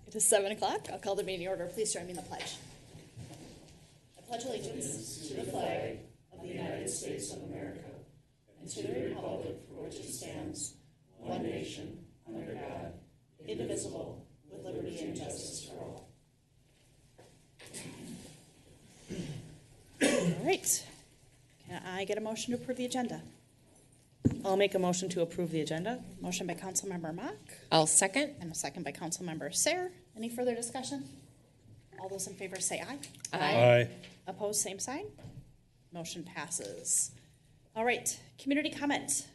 It is 7 o'clock. I'll call the meeting order. Please join me in the pledge. I pledge allegiance to the flag of the United States of America and to the republic for which it stands, one nation, under God, indivisible, with liberty and justice for all. All right. Can I get a motion to approve the agenda? I'll make a motion to approve the agenda. Motion by Councilmember Mock. I'll second. And a second by Councilmember Sayre. Any further discussion? All those in favor say aye. Aye. Opposed, same sign. Motion passes. All right, community comment.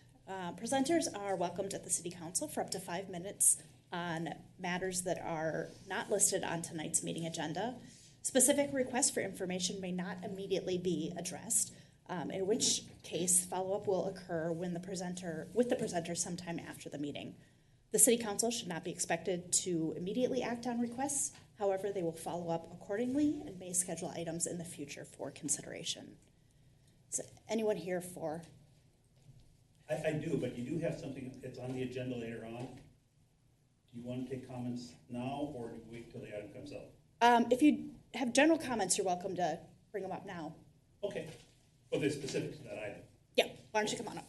Presenters are welcomed at the City Council for up to 5 minutes on matters that are not listed on tonight's meeting agenda. Specific requests for information may not immediately be addressed, in which case follow-up will occur with the presenter sometime after the meeting. The City Council should not be expected to immediately act on requests. However, they will follow up accordingly and may schedule items in the future for consideration. Is anyone here for? I do, but you do have something that's on the agenda later on. Do you want to take comments now, or do we wait till the item comes up? If you have general comments, you're welcome to bring them up now. Okay. Well, they're specific to that item. Yeah, why don't you come on up?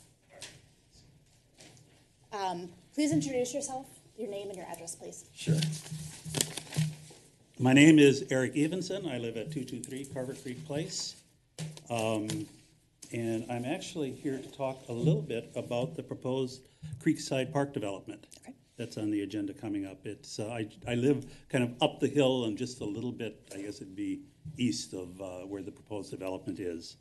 Please introduce yourself, your name and your address, please. Sure. My name is Eric Evenson. I live at 223 Carver Creek Place. And I'm actually here to talk a little bit about the proposed Creekside Park development. Okay. That's on the agenda coming up. It's I live kind of up the hill and just a little bit, I guess it'd be east of where the proposed development is.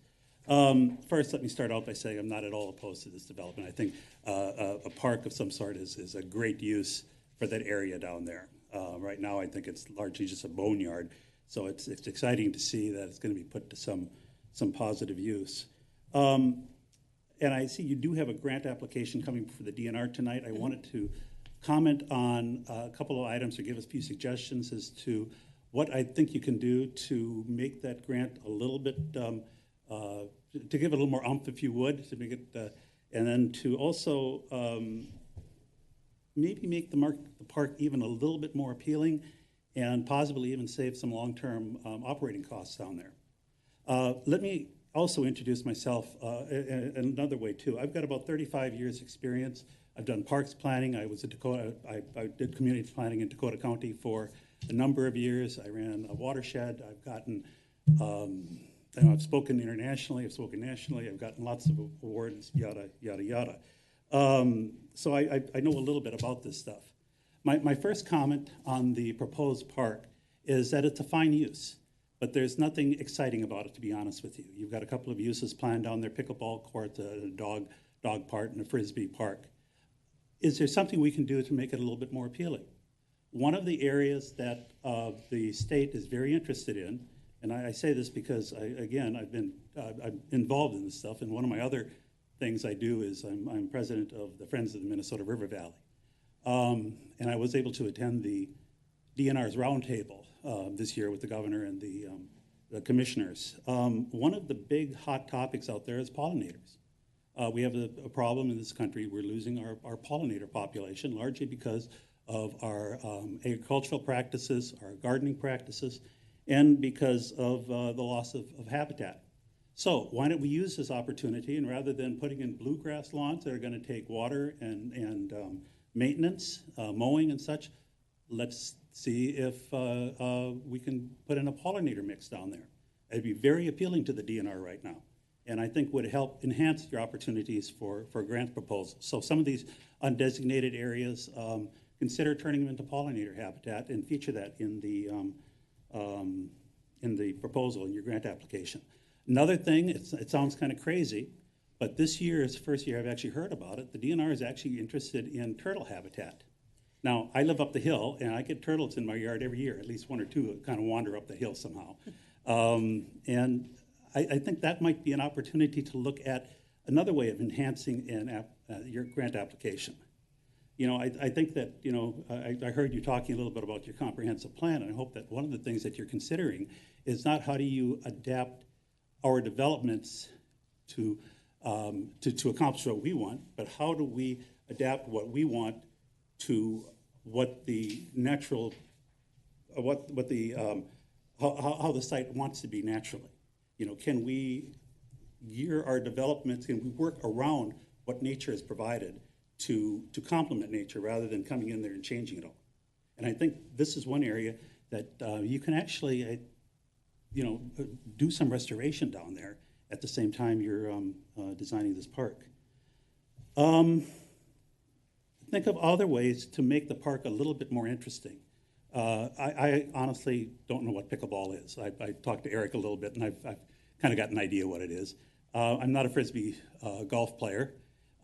First, let me start out by saying I'm not at all opposed to this development. I think a park of some sort is a great use for that area down there. Right now, I think it's largely just a boneyard, so it's exciting to see that it's going to be put to some positive use. And I see you do have a grant application coming for the DNR tonight. I wanted to comment on a couple of items or give us a few suggestions as to what I think you can do to make that grant a little bit to give it a little more oomph, if you would, to make it, and then to also maybe make the park even a little bit more appealing and possibly even save some long-term operating costs down there. Let me also introduce myself in another way, too. I've got about 35 years' experience. I've done parks planning. I was at Dakota. I did community planning in Dakota County for a number of years. I ran a watershed. I've gotten I've spoken internationally, I've spoken nationally, I've gotten lots of awards, yada, yada, yada. So I know a little bit about this stuff. My first comment on the proposed park is that it's a fine use, but there's nothing exciting about it, to be honest with you. You've got a couple of uses planned down there, pickleball court, a dog park, and a frisbee park. Is there something we can do to make it a little bit more appealing? One of the areas that the state is very interested in, and I say this because, I'm involved in this stuff, and one of my other things I do is I'm president of the Friends of the Minnesota River Valley. And I was able to attend the DNR's roundtable this year with the governor and the commissioners. One of the big hot topics out there is pollinators. We have a problem in this country. We're losing our pollinator population, largely because of our agricultural practices, our gardening practices, and because of the loss of habitat. So why don't we use this opportunity, and rather than putting in bluegrass lawns that are going to take water and maintenance, mowing and such, let's see if we can put in a pollinator mix down there. It'd be very appealing to the DNR right now, and I think would help enhance your opportunities for grant proposals. So some of these undesignated areas, consider turning them into pollinator habitat and feature that in the proposal in your grant application. Another thing, it sounds kind of crazy, but this year is the first year I've actually heard about it. The DNR is actually interested in turtle habitat. Now, I live up the hill, and I get turtles in my yard every year, at least one or two that kind of wander up the hill somehow. And I think that might be an opportunity to look at another way of enhancing your grant application. You know, I think that, you know, I heard you talking a little bit about your comprehensive plan, and I hope that one of the things that you're considering is not how do you adapt our developments to accomplish what we want, but how do we adapt what we want to what the natural what the how the site wants to be naturally. You know, can we gear our developments? Can we work around what nature has provided to complement nature rather than coming in there and changing it all? And I think this is one area that you can actually, you know, do some restoration down there at the same time you're designing this park. Think of other ways to make the park a little bit more interesting. I honestly don't know what pickleball is. I talked to Eric a little bit, and I've kind of got an idea what it is. I'm not a Frisbee golf player.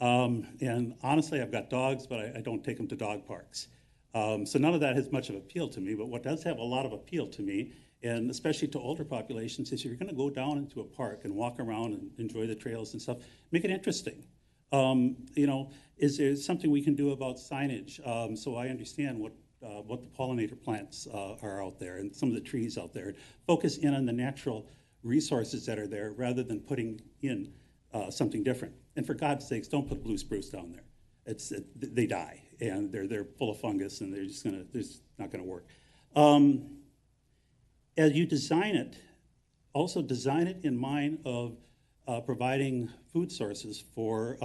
And honestly, I've got dogs, but I don't take them to dog parks. So none of that has much of appeal to me, but what does have a lot of appeal to me, and especially to older populations, is if you're gonna go down into a park and walk around and enjoy the trails and stuff, make it interesting. You know, is there something we can do about signage? So I understand what the pollinator plants are out there and some of the trees out there. Focus in on the natural resources that are there rather than putting in something different. And for God's sakes, don't put blue spruce down there. They die, and they're full of fungus, and they're just not gonna work. As you design it, also design it in mind of providing food sources for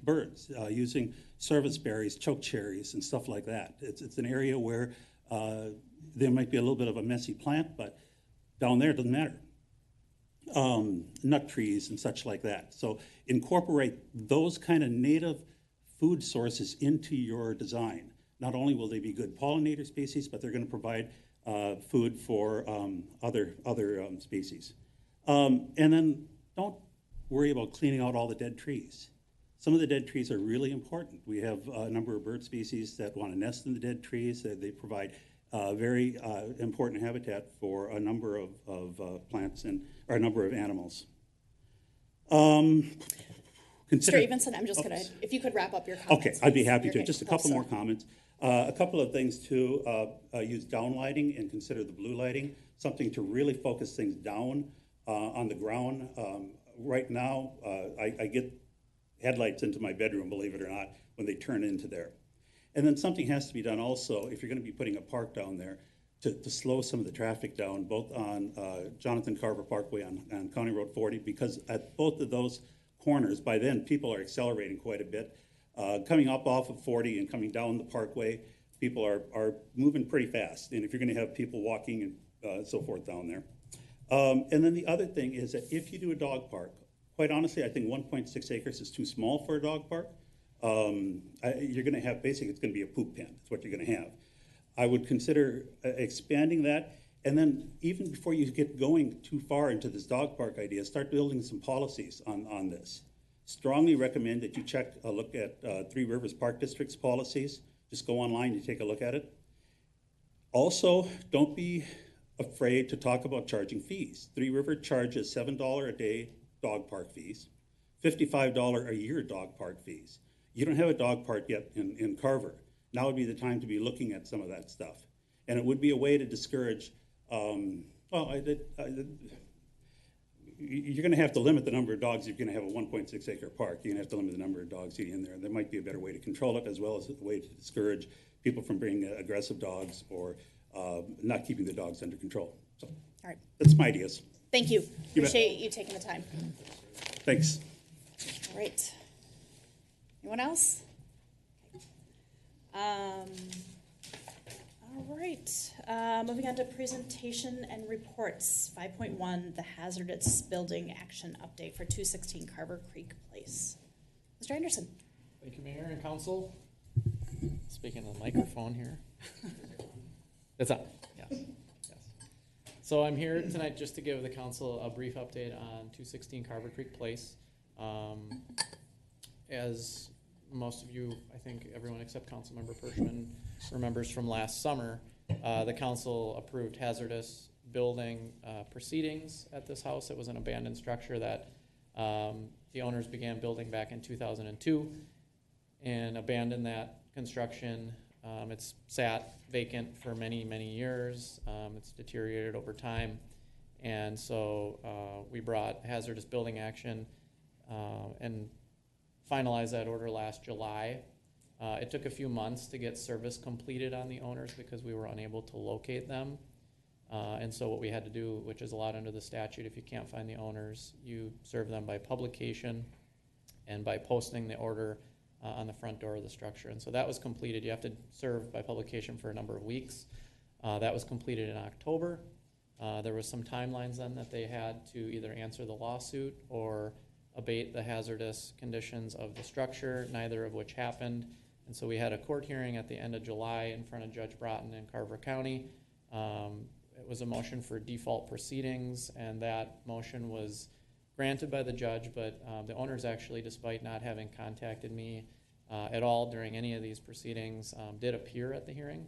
birds, using service berries, choke cherries, and stuff like that. It's an area where there might be a little bit of a messy plant, but down there it doesn't matter. Nut trees and such like that. So incorporate those kind of native food sources into your design. Not only will they be good pollinator species, but they're going to provide food for other species. And then don't worry about cleaning out all the dead trees. Some of the dead trees are really important. We have a number of bird species that want to nest in the dead trees. They provide very important habitat for a number of plants or a number of animals. Mr. Evenson, I'm just gonna, if you could wrap up your comments. Okay, I'd be happy to. Okay. Just a couple more comments. A couple of things too, use down lighting and consider the blue lighting, something to really focus things down on the ground. Right now, I get headlights into my bedroom, believe it or not, when they turn into there. And then something has to be done also, if you're gonna be putting a park down there, to slow some of the traffic down, both on Jonathan Carver Parkway on County Road 40, because at both of those corners, by then, people are accelerating quite a bit. Coming up off of 40 and coming down the parkway, people are moving pretty fast. And if you're gonna have people walking and so forth down there. And then the other thing is that if you do a dog park, quite honestly, I think 1.6 acres is too small for a dog park. You're gonna have, basically, it's gonna be a poop pen. That's what you're gonna have. I would consider expanding that. And then even before you get going too far into this dog park idea, start building some policies on this. Strongly recommend that you look at Three Rivers Park District's policies. Just go online and take a look at it. Also, don't be afraid to talk about charging fees. Three River charges $7 a day dog park fees, $55 a year dog park fees. You don't have a dog park yet in Carver. Now would be the time to be looking at some of that stuff. And it would be a way to discourage, you're gonna have to limit the number of dogs. You're gonna have a 1.6 acre park. You're gonna have to limit the number of dogs eating in there. There might be a better way to control it, as well as a way to discourage people from bringing aggressive dogs or not keeping the dogs under control. So, All right. that's my ideas. Thank you. You bet. Appreciate you taking the time. Thanks. All right. Anyone else? All right. Moving on to presentation and reports. 5.1, the hazardous building action update for 216 Carver Creek Place. Mr. Anderson. Thank you, Mayor and Council. Speaking of the microphone here. It's on. Yes. Yes. So I'm here tonight just to give the council a brief update on 216 Carver Creek Place. As most of you, I think everyone except Councilmember Pershman remembers from last summer, the council approved hazardous building proceedings at this house. It was an abandoned structure that the owners began building back in 2002 and abandoned that construction. It's sat vacant for many, many years. It's deteriorated over time. And so we brought hazardous building action and finalized that order last July. It took a few months to get service completed on the owners because we were unable to locate them. And so what we had to do, which is allowed under the statute, if you can't find the owners, you serve them by publication and by posting the order on the front door of the structure. And so that was completed. You have to serve by publication for a number of weeks. That was completed in October. There was some timelines then that they had to either answer the lawsuit or abate the hazardous conditions of the structure, neither of which happened. And so we had a court hearing at the end of July in front of Judge Broughton in Carver County. It was a motion for default proceedings, and that motion was granted by the judge, but the owners actually, despite not having contacted me at all during any of these proceedings, did appear at the hearing.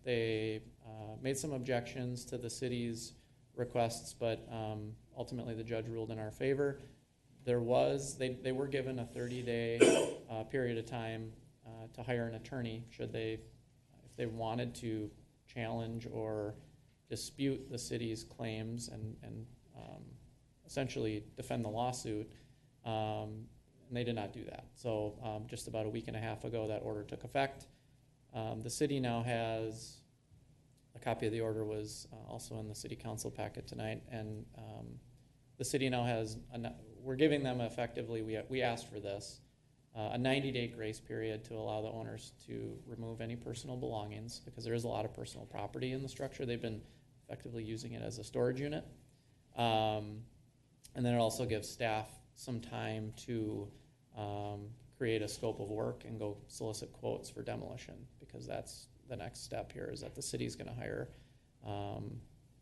They made some objections to the city's requests, but ultimately the judge ruled in our favor. They were given a 30-day period of time to hire an attorney if they wanted to challenge or dispute the city's claims and essentially defend the lawsuit, and they did not do that. So just about a week and a half ago, that order took effect. The city now has, a copy of the order was also in the city council packet tonight, and the city now has, we're giving them effectively, we asked for this, a 90-day grace period to allow the owners to remove any personal belongings, because there is a lot of personal property in the structure. They've been effectively using it as a storage unit. And then it also gives staff some time to create a scope of work and go solicit quotes for demolition, because that's the next step here, is that the city's going to hire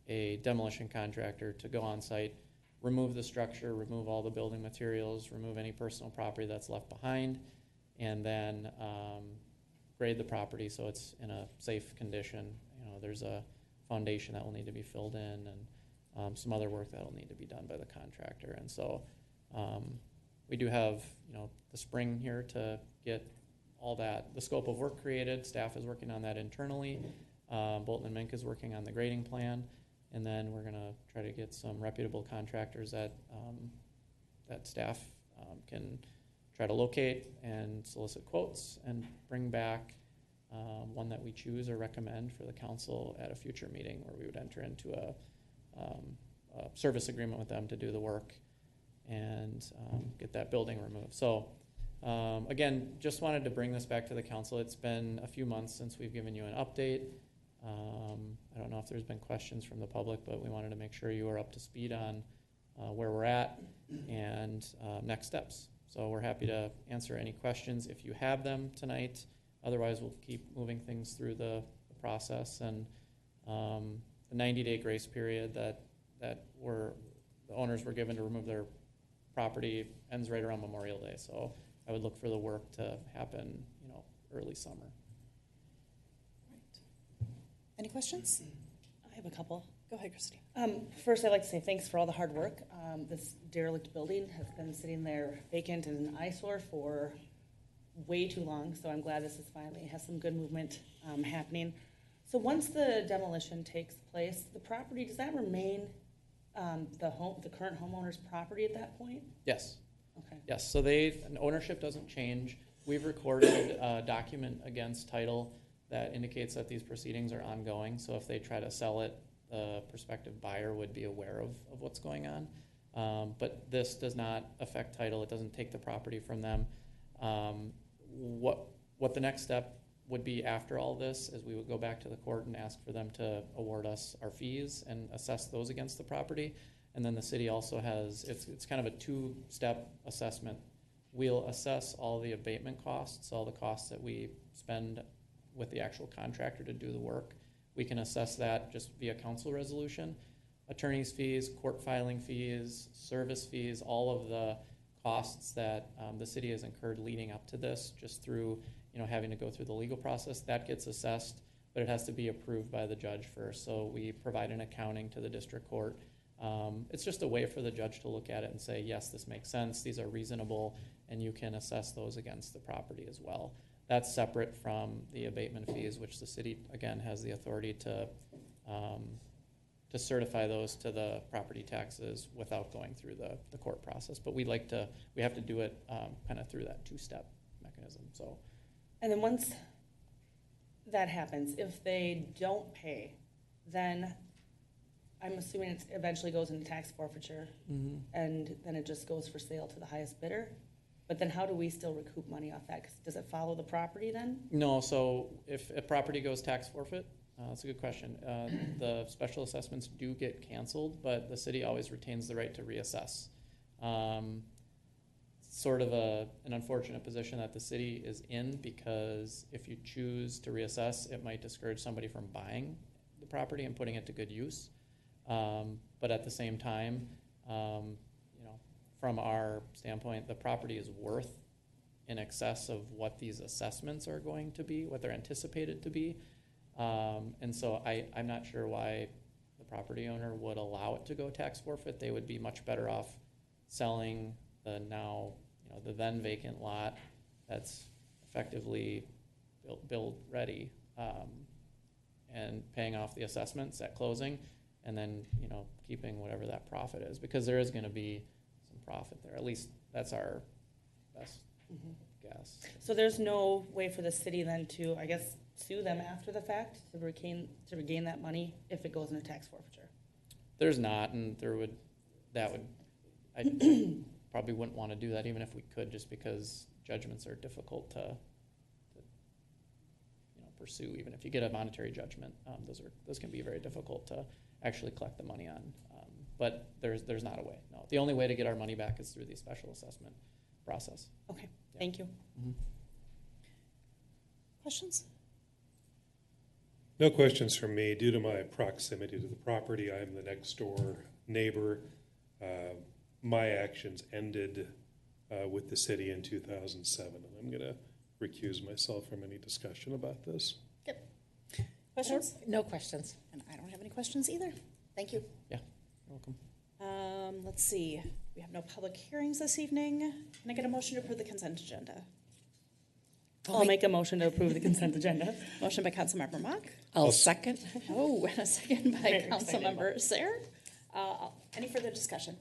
a demolition contractor to go on site, remove the structure, remove all the building materials, remove any personal property that's left behind, and then grade the property so it's in a safe condition. There's a foundation that will need to be filled in, and some other work that will need to be done by the contractor. And so we do have the spring here to get all that, the scope of work created. Staff is working on that internally. Bolton and Mink is working on the grading plan. And then we're going to try to get some reputable contractors that staff can try to locate and solicit quotes and bring back one that we choose or recommend for the council at a future meeting, where we would enter into a service agreement with them to do the work and get that building removed. So again, just wanted to bring this back to the council. It's been a few months since we've given you an update. I don't know if there's been questions from the public, but we wanted to make sure you are up to speed on where we're at and next steps. So we're happy to answer any questions if you have them tonight. Otherwise, we'll keep moving things through the process. And the 90-day grace period that the owners were given to remove their property ends right around Memorial Day. So I would look for the work to happen, early summer. Any questions? I have a couple. Go ahead, Christy. First, I'd like to say thanks for all the hard work. This derelict building has been sitting there vacant and an eyesore for way too long, so I'm glad this is finally has some good movement happening. So once the demolition takes place, the property, does that remain the current homeowner's property at that point? Yes. Okay. Yes. So ownership doesn't change. We've recorded a document against title that indicates that these proceedings are ongoing. So if they try to sell it, the prospective buyer would be aware of what's going on. But this does not affect title. It doesn't take the property from them. What the next step would be after all this is we would go back to the court and ask for them to award us our fees and assess those against the property. And then the city also has, it's kind of a two-step assessment. We'll assess all the abatement costs, all the costs that we spend with the actual contractor to do the work. We can assess that just via council resolution. Attorney's fees, court filing fees, service fees, all of the costs that the city has incurred leading up to this, just through having to go through the legal process, that gets assessed, but it has to be approved by the judge first. So we provide an accounting to the district court. It's just a way for the judge to look at it and say, yes, this makes sense, these are reasonable, and you can assess those against the property as well. That's separate from the abatement fees, which the city, again, has the authority to certify those to the property taxes without going through the court process. But we have to do it kind of through that two-step mechanism. mechanism, so. And then once that happens, if they don't pay, then I'm assuming it eventually goes into tax forfeiture, and then it just goes for sale to the highest bidder. But then how do we still recoup money off that? 'Cause does it follow the property then? No, so if a property goes tax forfeit, that's a good question. The special assessments do get canceled, but the city always retains the right to reassess. Sort of an unfortunate position that the city is in, because if you choose to reassess, it might discourage somebody from buying the property and putting it to good use. But at the same time, from our standpoint, the property is worth in excess of what these assessments are going to be, what they're anticipated to be. And so I'm not sure why the property owner would allow it to go tax forfeit. They would be much better off selling the now, the then vacant lot that's effectively build ready, and paying off the assessments at closing, and then, keeping whatever that profit is, because there is going to be some profit there. At least that's our best guess. So there's no way for the city then to, I guess, sue them after the fact to regain that money if it goes into tax forfeiture? There's not, and I probably wouldn't want to do that even if we could, just because judgments are difficult to pursue. Even if you get a monetary judgment, those can be very difficult to actually collect the money on. But there's not a way. No, the only way to get our money back is through the special assessment process. Okay, thank you. Questions? No questions from me. Due to my proximity to the property, I'm the next door neighbor. My actions ended with the city in 2007, and I'm going to recuse myself from any discussion about this. Yep. Questions? No questions. And I don't have any questions either. Thank you. Yeah, you're welcome. Let's see. We have no public hearings this evening. Can I get a motion to approve the consent agenda? I'll make a motion to approve the consent agenda. Motion by Councilmember Mock. I'll second. Oh, and a second by Very excited Councilmember Sayer. Any further discussion?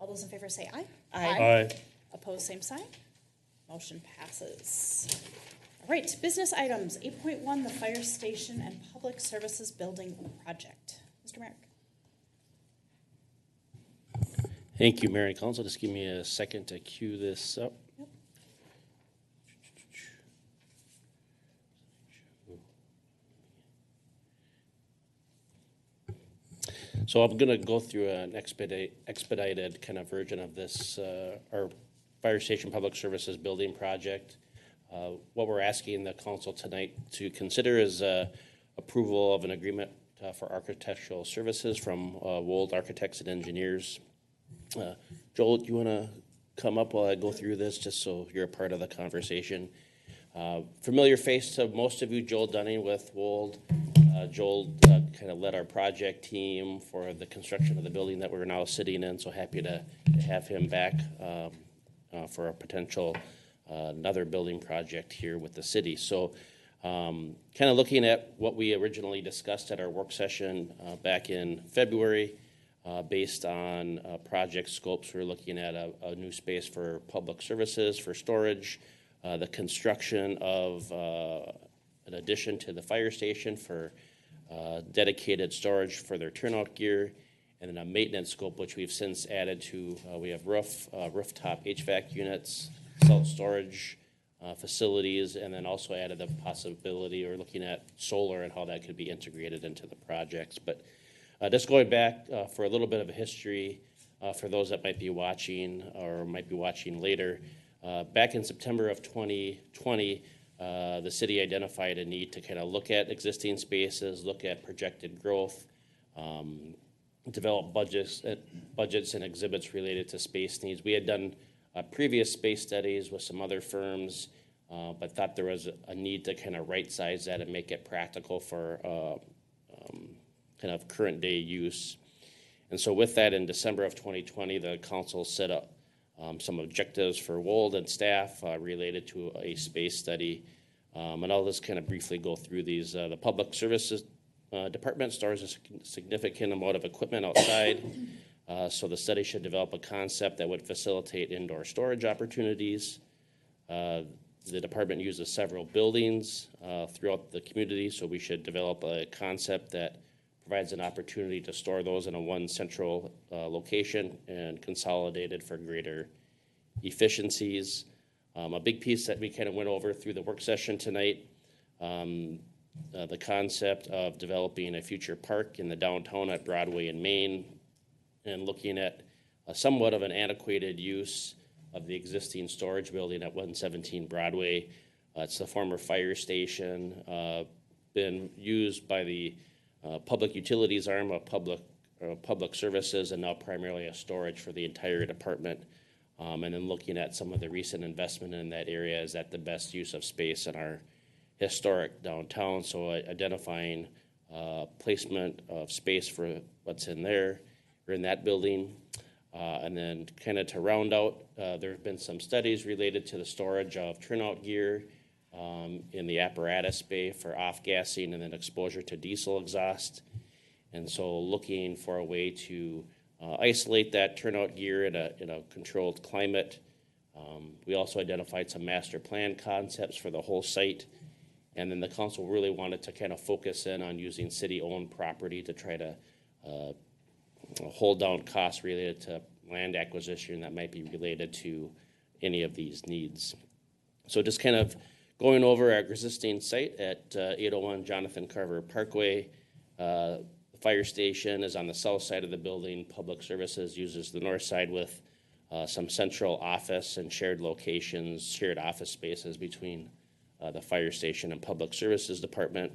All those in favor say aye. Aye. Opposed, same sign. Motion passes. All right, business items. 8.1, the fire station and public services building project. Mr. Merrick. Thank you, Mayor and Council. Just give me a second to cue this up. Yep. So I'm going to go through an expedited kind of version of this, our fire station public services building project. What we're asking the council tonight to consider is approval of an agreement for architectural services from Wold Architects and Engineers. Joel, do you want to come up while I go through this, just so you're a part of the conversation? Familiar face to most of you, Joel Dunning with Wold. Joel kind of led our project team for the construction of the building that we're now sitting in, so happy to have him back for a potential another building project here with the city. So kind of looking at what we originally discussed at our work session back in February, based on project scopes, we're looking at a new space for public services, for storage, the construction of an addition to the fire station for dedicated storage for their turnout gear, and then a maintenance scope, which we've since added to. We have rooftop HVAC units, salt storage facilities, and then also added the possibility or looking at solar and how that could be integrated into the projects. But just going back for a little bit of a history for those that might be watching or might be watching later, back in September of 2020, the city identified a need to kind of look at existing spaces, look at projected growth, develop budgets and exhibits related to space needs. We had done previous space studies with some other firms, but thought there was a need to kind of right-size that and make it practical for kind of current day use. And so with that, in December of 2020, the council set up some objectives for Wold and staff related to a space study. And I'll just kind of briefly go through these. The public services department stores a significant amount of equipment outside. So the study should develop a concept that would facilitate indoor storage opportunities. The department uses several buildings throughout the community, so we should develop a concept that provides an opportunity to store those in a one central location and consolidated for greater efficiencies. A big piece that we kind of went over through the work session tonight, the concept of developing a future park in the downtown at Broadway and Main, and looking at somewhat of an antiquated use of the existing storage building at 117 Broadway. It's the former fire station, been used by the public utilities arm of public services, and now primarily a storage for the entire department. And then looking at some of the recent investment in that area, is that the best use of space in our historic downtown? So identifying placement of space for what's in there or in that building. And then kind of to round out, there have been some studies related to the storage of turnout gear in the apparatus bay for off-gassing and then exposure to diesel exhaust. And so looking for a way to isolate that turnout gear in a controlled climate. We also identified some master plan concepts for the whole site. And then the council really wanted to kind of focus in on using city-owned property to try to hold down costs related to land acquisition that might be related to any of these needs. So just kind of going over our existing site at 801 Jonathan Carver Parkway. The fire station is on the south side of the building. Public Services uses the north side with some central office and shared locations, shared office spaces between the fire station and Public Services Department.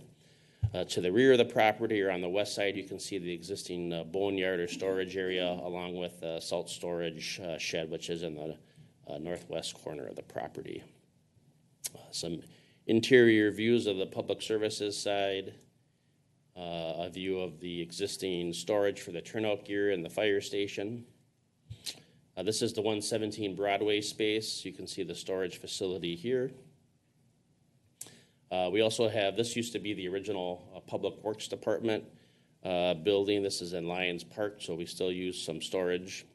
To the rear of the property, or on the west side, you can see the existing boneyard or storage area, along with the salt storage shed, which is in the northwest corner of the property. Some interior views of the Public Services side, a view of the existing storage for the turnout gear in the fire station. This is the 117 Broadway space. You can see the storage facility here. We also have, this used to be the original Public Works Department building. This is in Lions Park, so we still use some storage.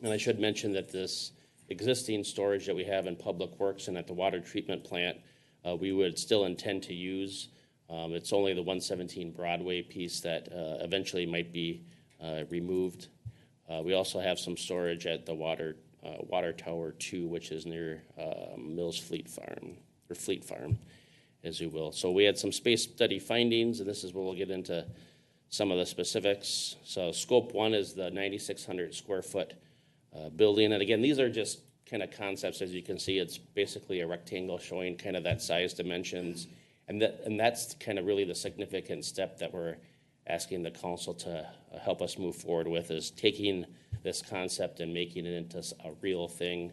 And I should mention that this existing storage that we have in Public Works and at the water treatment plant, we would still intend to use. It's only the 117 Broadway piece that eventually might be removed. We also have some storage at the water tower 2, which is near Mills Fleet Farm, or Fleet Farm, as you will. So we had some space study findings, and this is where we'll get into some of the specifics. So scope 1 is the 9,600 square foot building. And again, these are just kind of concepts. As you can see, it's basically a rectangle showing kind of that size dimensions. And that's kind of really the significant step that we're asking the council to help us move forward with, is taking this concept and making it into a real thing,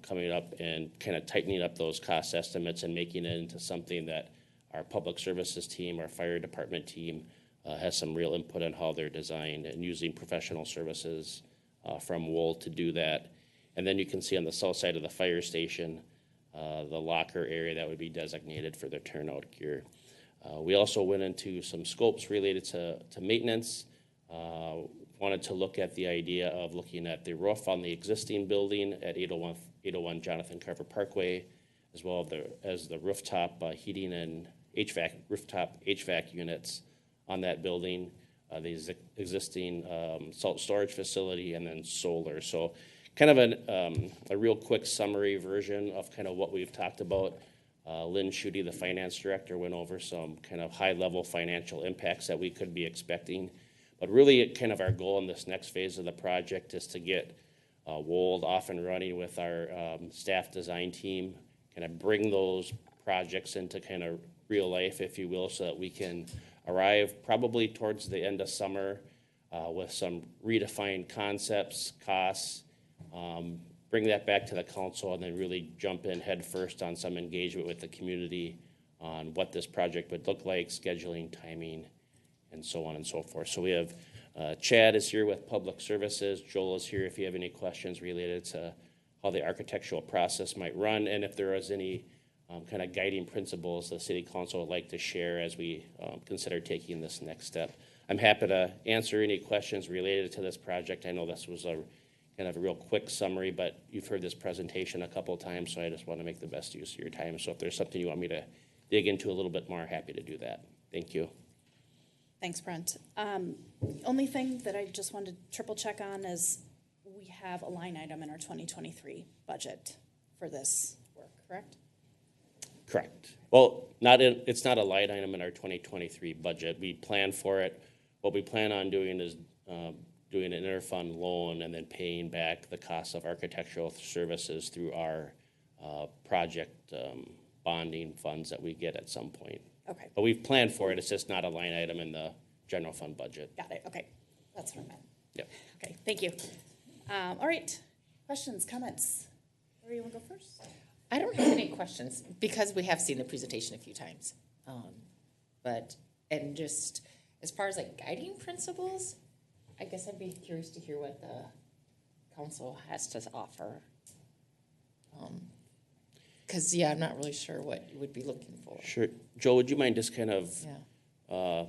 coming up and kind of tightening up those cost estimates and making it into something that our Public Services team, our fire department team has some real input on how they're designed, and using professional services from Wool to do that. And then you can see on the south side of the fire station, the locker area that would be designated for the turnout gear. We also went into some scopes related to maintenance. Wanted to look at the idea of looking at the roof on the existing building at 801 Jonathan Carver Parkway, as well as the rooftop heating and rooftop HVAC units on that building, the existing salt storage facility, and then solar. So kind of a real quick summary version of kind of what we've talked about. Lynn Schutte, the finance director, went over some kind of high-level financial impacts that we could be expecting. But really, kind of our goal in this next phase of the project is to get Wold off and running with our staff design team, kind of bring those projects into kind of real life, if you will, so that we can arrive probably towards the end of summer with some redefined concepts, costs, bring that back to the council, and then really jump in head first on some engagement with the community on what this project would look like, scheduling, timing, and so on and so forth. So we have Chad is here with Public Services. Joel is here if you have any questions related to how the architectural process might run, and if there is any kind of guiding principles the City Council would like to share as we consider taking this next step. I'm happy to answer any questions related to this project. I know this was a kind of a real quick summary, but you've heard this presentation a couple of times, so I just want to make the best use of your time. So if there's something you want me to dig into a little bit more, happy to do that. Thank you. Thanks, Brent. The only thing that I just wanted to triple check on is we have a line item in our 2023 budget for this work, correct? Correct. Well, it's not a line item in our 2023 budget. We plan for it. What we plan on doing is doing an interfund loan and then paying back the cost of architectural services through our project bonding funds that we get at some point. Okay, But we've planned for it. It's just not a line item in the general fund budget. got it. Okay, that's what I meant. Yep. Okay, thank you. All right, questions, comments? Lori, you want to go first? I don't have any questions because we have seen the presentation a few times. And just as far as like guiding principles, I guess I'd be curious to hear what the council has to offer. Because, I'm not really sure what you would be looking for. Sure. Joe, would you mind just kind of Yeah.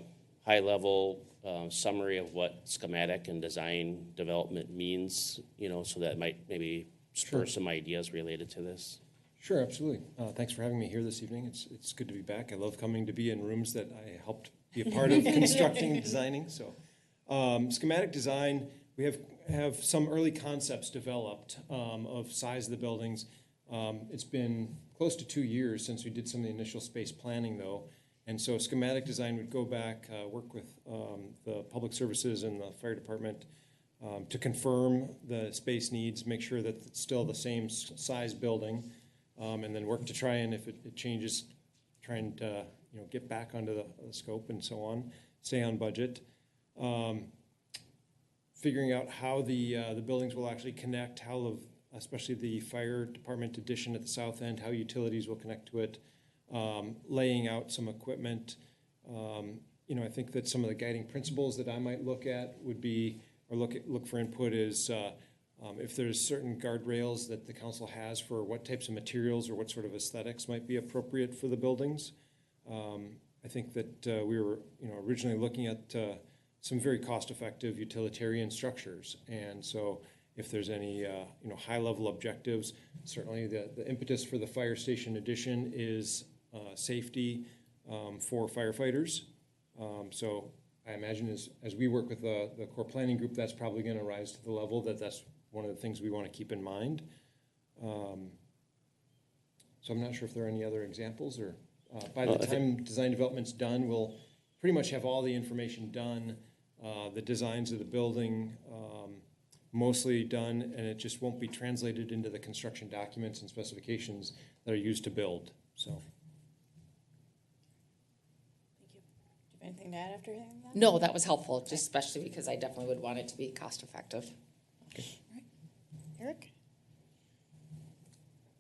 high-level summary of what schematic and design development means, so that might maybe spur some ideas related to this? Sure, absolutely. Thanks for having me here this evening. It's good to be back. I love coming to be in rooms that I helped be a part of constructing and designing. So, schematic design, we have some early concepts developed of size of the buildings. It's been close to 2 years since we did some of the initial space planning, though. And so schematic design would go back, work with the public services and the fire department to confirm the space needs, make sure that it's still the same size building, and then work to try and, if it changes, try and get back onto the scope and so on, stay on budget. Figuring out how the buildings will actually connect, especially the fire department addition at the south end, how utilities will connect to it, laying out some equipment. I think that some of the guiding principles that I might look at would be, or look for input is, if there's certain guardrails that the council has for what types of materials or what sort of aesthetics might be appropriate for the buildings. I think that we were, originally looking at some very cost-effective utilitarian structures, and so if there's any, high-level objectives, certainly the impetus for the fire station addition is safety for firefighters. So I imagine as we work with the core planning group, that's probably going to rise to the level that's one of the things we want to keep in mind. So I'm not sure if there are any other examples, or by the time design development's done, we'll pretty much have all the information done, the designs of the building mostly done, and it just won't be translated into the construction documents and specifications that are used to build. So. Thank you. Do you have anything to add after hearing that? No, that was helpful, just especially because I definitely would want it to be cost effective. All right. Eric?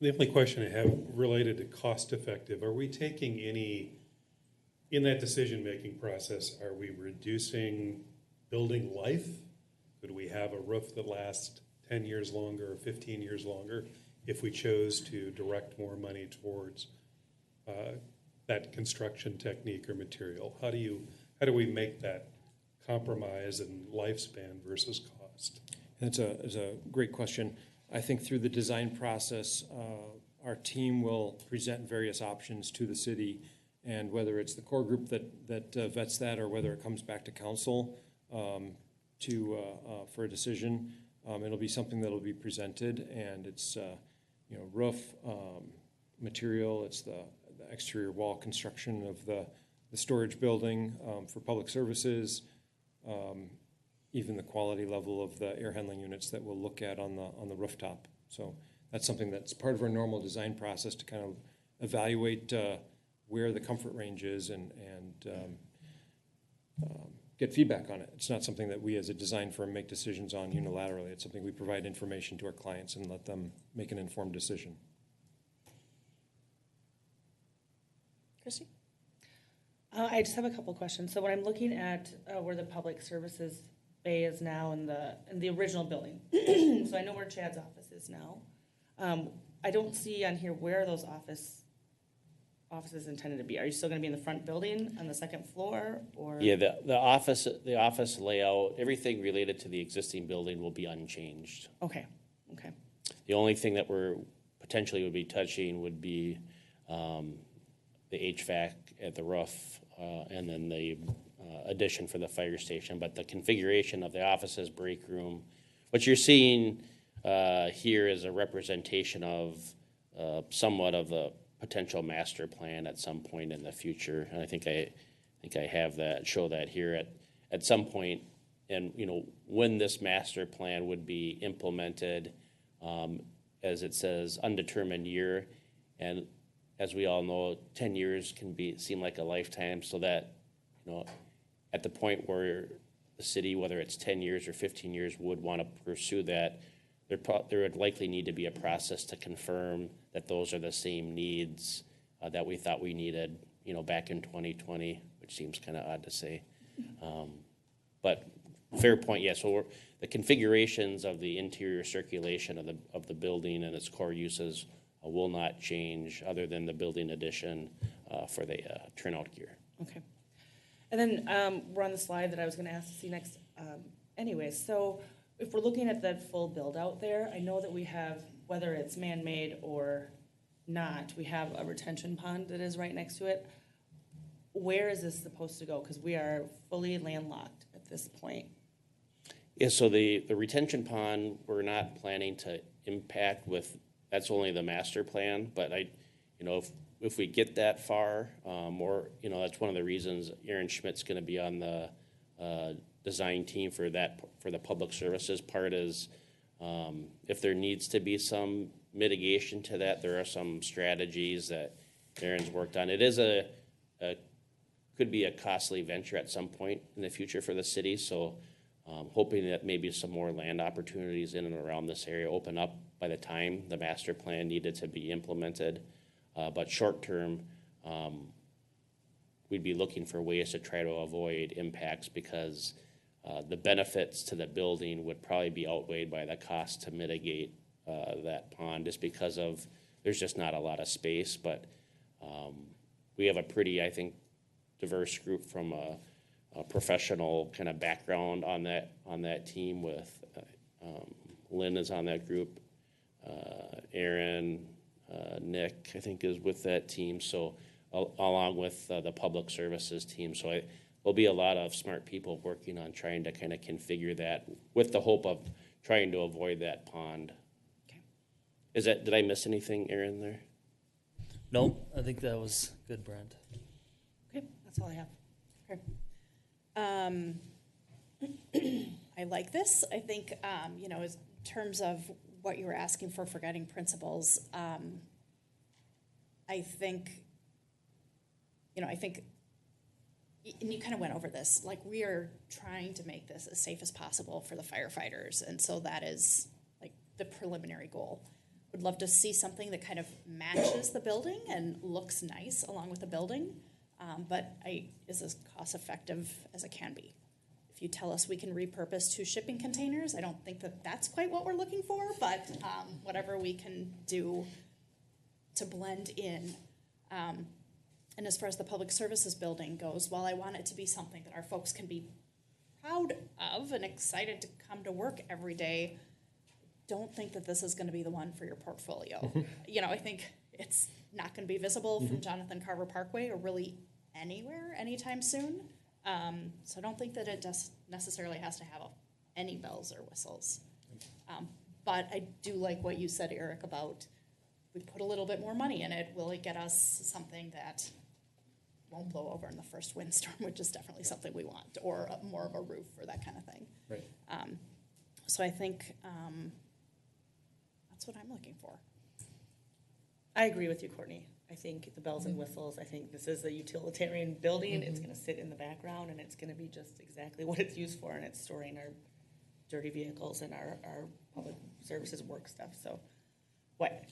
The only question I have related to cost effective, are we taking any, in that decision-making process, are we reducing building life? Could we have a roof that lasts 10 years longer or 15 years longer if we chose to direct more money towards that construction technique or material? How do we make that compromise in lifespan versus cost? That's a great question. I think through the design process, our team will present various options to the city, and whether it's the core group that vets that, or whether it comes back to council for a decision, it'll be something that'll be presented, and it's roof material, it's the exterior wall construction of the storage building for public services, even the quality level of the air handling units that we'll look at on the rooftop. So that's something that's part of our normal design process to kind of evaluate where the comfort range is and get feedback on it. It's not something that we as a design firm make decisions on unilaterally. It's something we provide information to our clients and let them make an informed decision. Christy? I just have a couple questions. So when I'm looking at where the public services bay is now in the original building, so I know where Chad's office is now. I don't see on here where those office offices intended to be? Are you still gonna be in the front building on the second floor, or? Yeah, the office layout, everything related to the existing building will be unchanged. Okay, okay, The only thing that we're potentially would be touching would be the HVAC at the roof, and then the addition for the fire station. But the configuration of the offices, break room, what you're seeing here is a representation of somewhat of the potential master plan at some point in the future. And I think I have that, show that here at some point. And, you know, when this master plan would be implemented, as it says, undetermined year. And as we all know, 10 years can seem like a lifetime. So that, you know, at the point where the city, whether it's 10 years or 15 years, would want to pursue that, there would likely need to be a process to confirm that those are the same needs that we thought we needed, you know, back in 2020, which seems kind of odd to say. But fair point, yeah. So the configurations of the interior circulation of the building and its core uses will not change, other than the building addition for the turnout gear. okay. And then we're on the slide that I was gonna ask to see next. Anyway, so if we're looking at the full build out there, I know that we have, whether it's man-made or not, we have a retention pond that is right next to it. Where is this supposed to go? Because we are fully landlocked at this point. Yeah, so the retention pond, we're not planning to impact with, that's only the master plan, but you know, if we get that far, or, you know, that's one of the reasons Aaron Schmidt's gonna be on the design team for the public services part is, if there needs to be some mitigation to that, there are some strategies that Aaron's worked on. It is could be a costly venture at some point in the future for the city, so hoping that maybe some more land opportunities in and around this area open up by the time the master plan needed to be implemented. But short term, we'd be looking for ways to try to avoid impacts, because the benefits to the building would probably be outweighed by the cost to mitigate that pond, just because of there's just not a lot of space. But we have a pretty, I think, diverse group from a professional kind of background on that team. With Lynn is on that group, Aaron, Nick, I think, is with that team. So along with the public services team. So there'll be a lot of smart people working on trying to kind of configure that with the hope of trying to avoid that pond. Okay. Did I miss anything, Aaron, there? Nope, I think that was good, Brent. Okay, that's all I have. Okay. I like this. I think, you know, in terms of what you were asking for guiding principles, I think, and you kind of went over this, like, we are trying to make this as safe as possible for the firefighters. And so that is like the preliminary goal. Would love to see something that kind of matches the building and looks nice along with the building, but is as cost effective as it can be. If you tell us we can repurpose 2 shipping containers, I don't think that that's quite what we're looking for, but whatever we can do to blend in. And as far as the public services building goes, while I want it to be something that our folks can be proud of and excited to come to work every day, don't think that this is going to be the one for your portfolio. You know, I think it's not going to be visible from Jonathan Carver Parkway or really anywhere anytime soon. So I don't think that it just necessarily has to have any bells or whistles. But I do like what you said, Eric, about we put a little bit more money in it. Will it get us something that won't blow over in the first windstorm, which is definitely something we want, or more of a roof or that kind of thing. Right. So I think that's what I'm looking for. I agree with you, Courtney. I think the bells and whistles, I think this is a utilitarian building. It's going to sit in the background, and it's going to be just exactly what it's used for, and it's storing our dirty vehicles and our public services work stuff. So, what?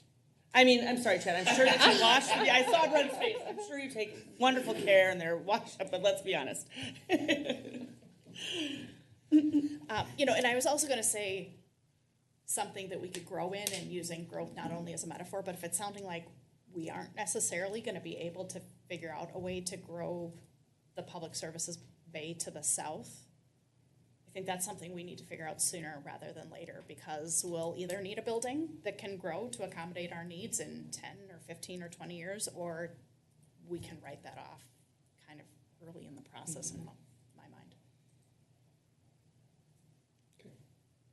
I mean, I'm sorry, Chad. I'm sure that you wash. Yeah, I saw Brent's face. I'm sure you take wonderful care and they're washed up, but let's be honest. You know, and I was also going to say something that we could grow in, and using growth not only as a metaphor, but if it's sounding like we aren't necessarily gonna be able to figure out a way to grow the public services bay to the south. I think that's something we need to figure out sooner rather than later, because we'll either need a building that can grow to accommodate our needs in 10 or 15 or 20 years, or we can write that off kind of early in the process in my mind. Okay,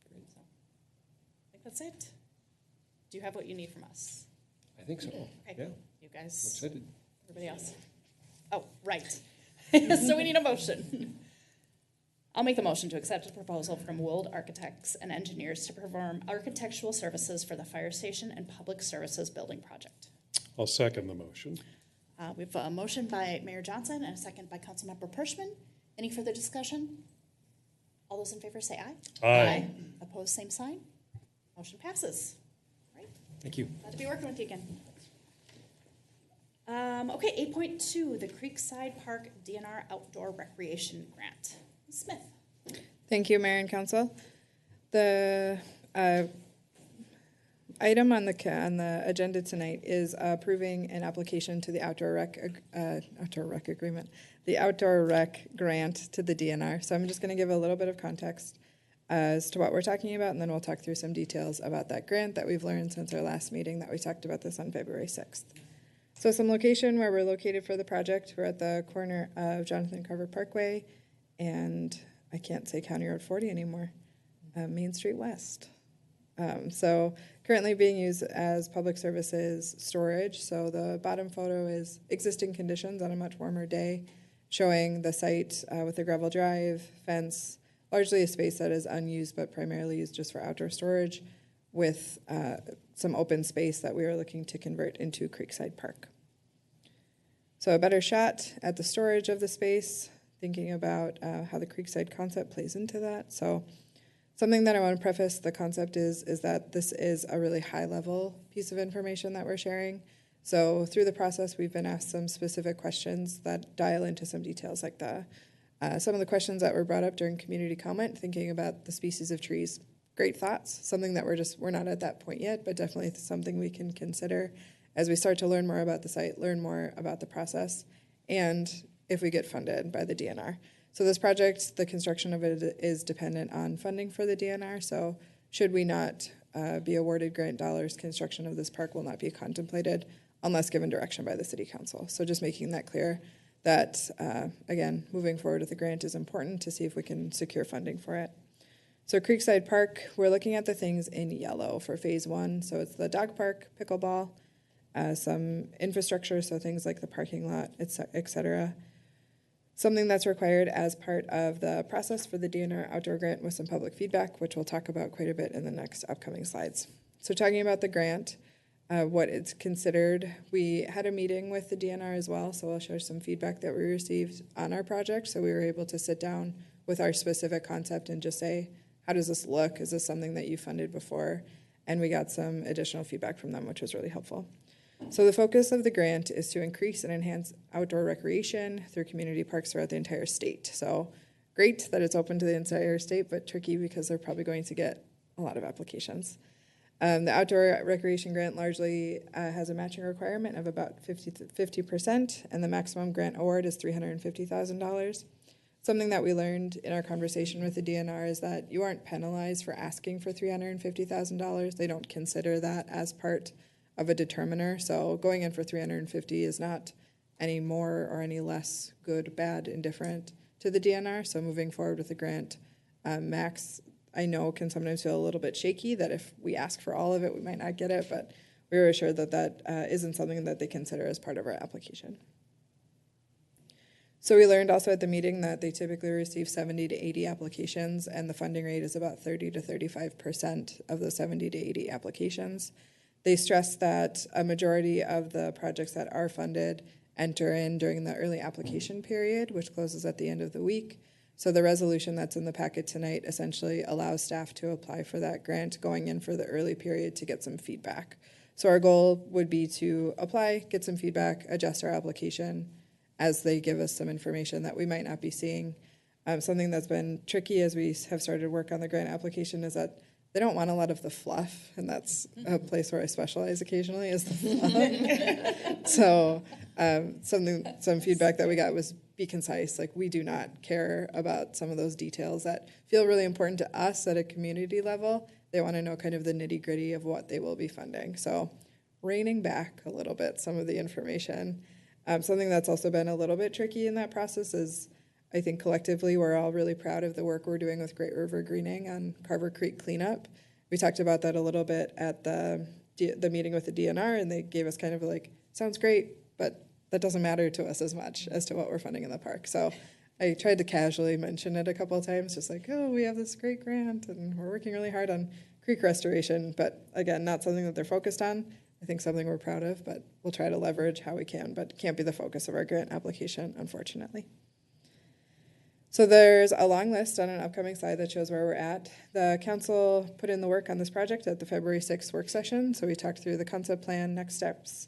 great. So, I think that's it. Do you have what you need from us? I think so. Okay. Yeah, You I'm guys, excited. everybody else? Oh, right. So we need a motion. I'll make the motion to accept a proposal from Wold Architects and Engineers to perform architectural services for the fire station and public services building project. I'll second the motion. We have a motion by Mayor Johnson and a second by Councilmember Pershman. Any further discussion? All those in favor say aye. Aye. Opposed, same sign. Motion passes. Right. Thank you. Glad to be working with you again. Okay, 8.2, the Creekside Park DNR Outdoor Recreation Grant. Ms. Smith. Thank you, Mayor and Council. The item on the agenda tonight is approving an application to the outdoor rec agreement, the outdoor rec grant to the DNR. So I'm just going to give a little bit of context as to what we're talking about, and then we'll talk through some details about that grant that we've learned since our last meeting that we talked about this on February 6th. So some location where we're located for the project, we're at the corner of Jonathan Carver Parkway and I can't say County Road 40 anymore, Main Street West. So currently being used as public services storage. So the bottom photo is existing conditions on a much warmer day, showing the site with a gravel drive, fence, largely a space that is unused but primarily used just for outdoor storage, with some open space that we are looking to convert into Creekside Park. So a better shot at the storage of the space, thinking about how the Creekside concept plays into that. So something that I want to preface the concept is that this is a really high-level piece of information that we're sharing. So through the process, we've been asked some specific questions that dial into some details, like some of the questions that were brought up during community comment, thinking about the species of trees. Great thoughts, something that we're not at that point yet, but definitely something we can consider as we start to learn more about the site, learn more about the process, and if we get funded by the DNR. So this project, the construction of it is dependent on funding for the DNR, so should we not be awarded grant dollars, construction of this park will not be contemplated unless given direction by the City Council. So just making that clear that, again, moving forward with the grant is important to see if we can secure funding for it. So Creekside Park, we're looking at the things in yellow for phase 1. So it's the dog park, pickleball, some infrastructure, so things like the parking lot, et cetera. Something that's required as part of the process for the DNR outdoor grant with some public feedback, which we'll talk about quite a bit in the next upcoming slides. So talking about the grant, what it's considered, we had a meeting with the DNR as well, so I'll share some feedback that we received on our project. So we were able to sit down with our specific concept and just say, how does this look? Is this something that you funded before? And we got some additional feedback from them, which was really helpful. So the focus of the grant is to increase and enhance outdoor recreation through community parks throughout the entire state. So great that it's open to the entire state, but tricky because they're probably going to get a lot of applications. The outdoor recreation grant largely has a matching requirement of about 50%, and the maximum grant award is $350,000. Something that we learned in our conversation with the DNR is that you aren't penalized for asking for $350,000. They don't consider that as part of a determiner. So going in for $350,000 is not any more or any less good, bad, indifferent to the DNR. So moving forward with the grant, max, I know can sometimes feel a little bit shaky that if we ask for all of it, we might not get it, but we were assured that that isn't something that they consider as part of our application. So we learned also at the meeting that they typically receive 70 to 80 applications, and the funding rate is about 30 to 35% of those 70 to 80 applications. They stress that a majority of the projects that are funded enter in during the early application period, which closes at the end of the week. So the resolution that's in the packet tonight essentially allows staff to apply for that grant going in for the early period to get some feedback. So our goal would be to apply, get some feedback, adjust our application as they give us some information that we might not be seeing. Something that's been tricky as we have started work on the grant application is that they don't want a lot of the fluff, and that's a place where I specialize occasionally is the fluff. So some feedback that we got was be concise. Like, we do not care about some of those details that feel really important to us at a community level. They want to know kind of the nitty gritty of what they will be funding. So reining back a little bit some of the information. Something that's also been a little bit tricky in that process is, I think collectively we're all really proud of the work we're doing with Great River Greening on Carver Creek cleanup. We talked about that a little bit at the meeting with the DNR, and they gave us kind of like, sounds great, but that doesn't matter to us as much as to what we're funding in the park. So I tried to casually mention it a couple of times, just like, oh, we have this great grant and we're working really hard on creek restoration, but again, not something that they're focused on. I think something we're proud of, but we'll try to leverage how we can, but can't be the focus of our grant application, unfortunately. So there's a long list on an upcoming slide that shows where we're at. The council put in the work on this project at the February 6th work session, so we talked through the concept plan, next steps.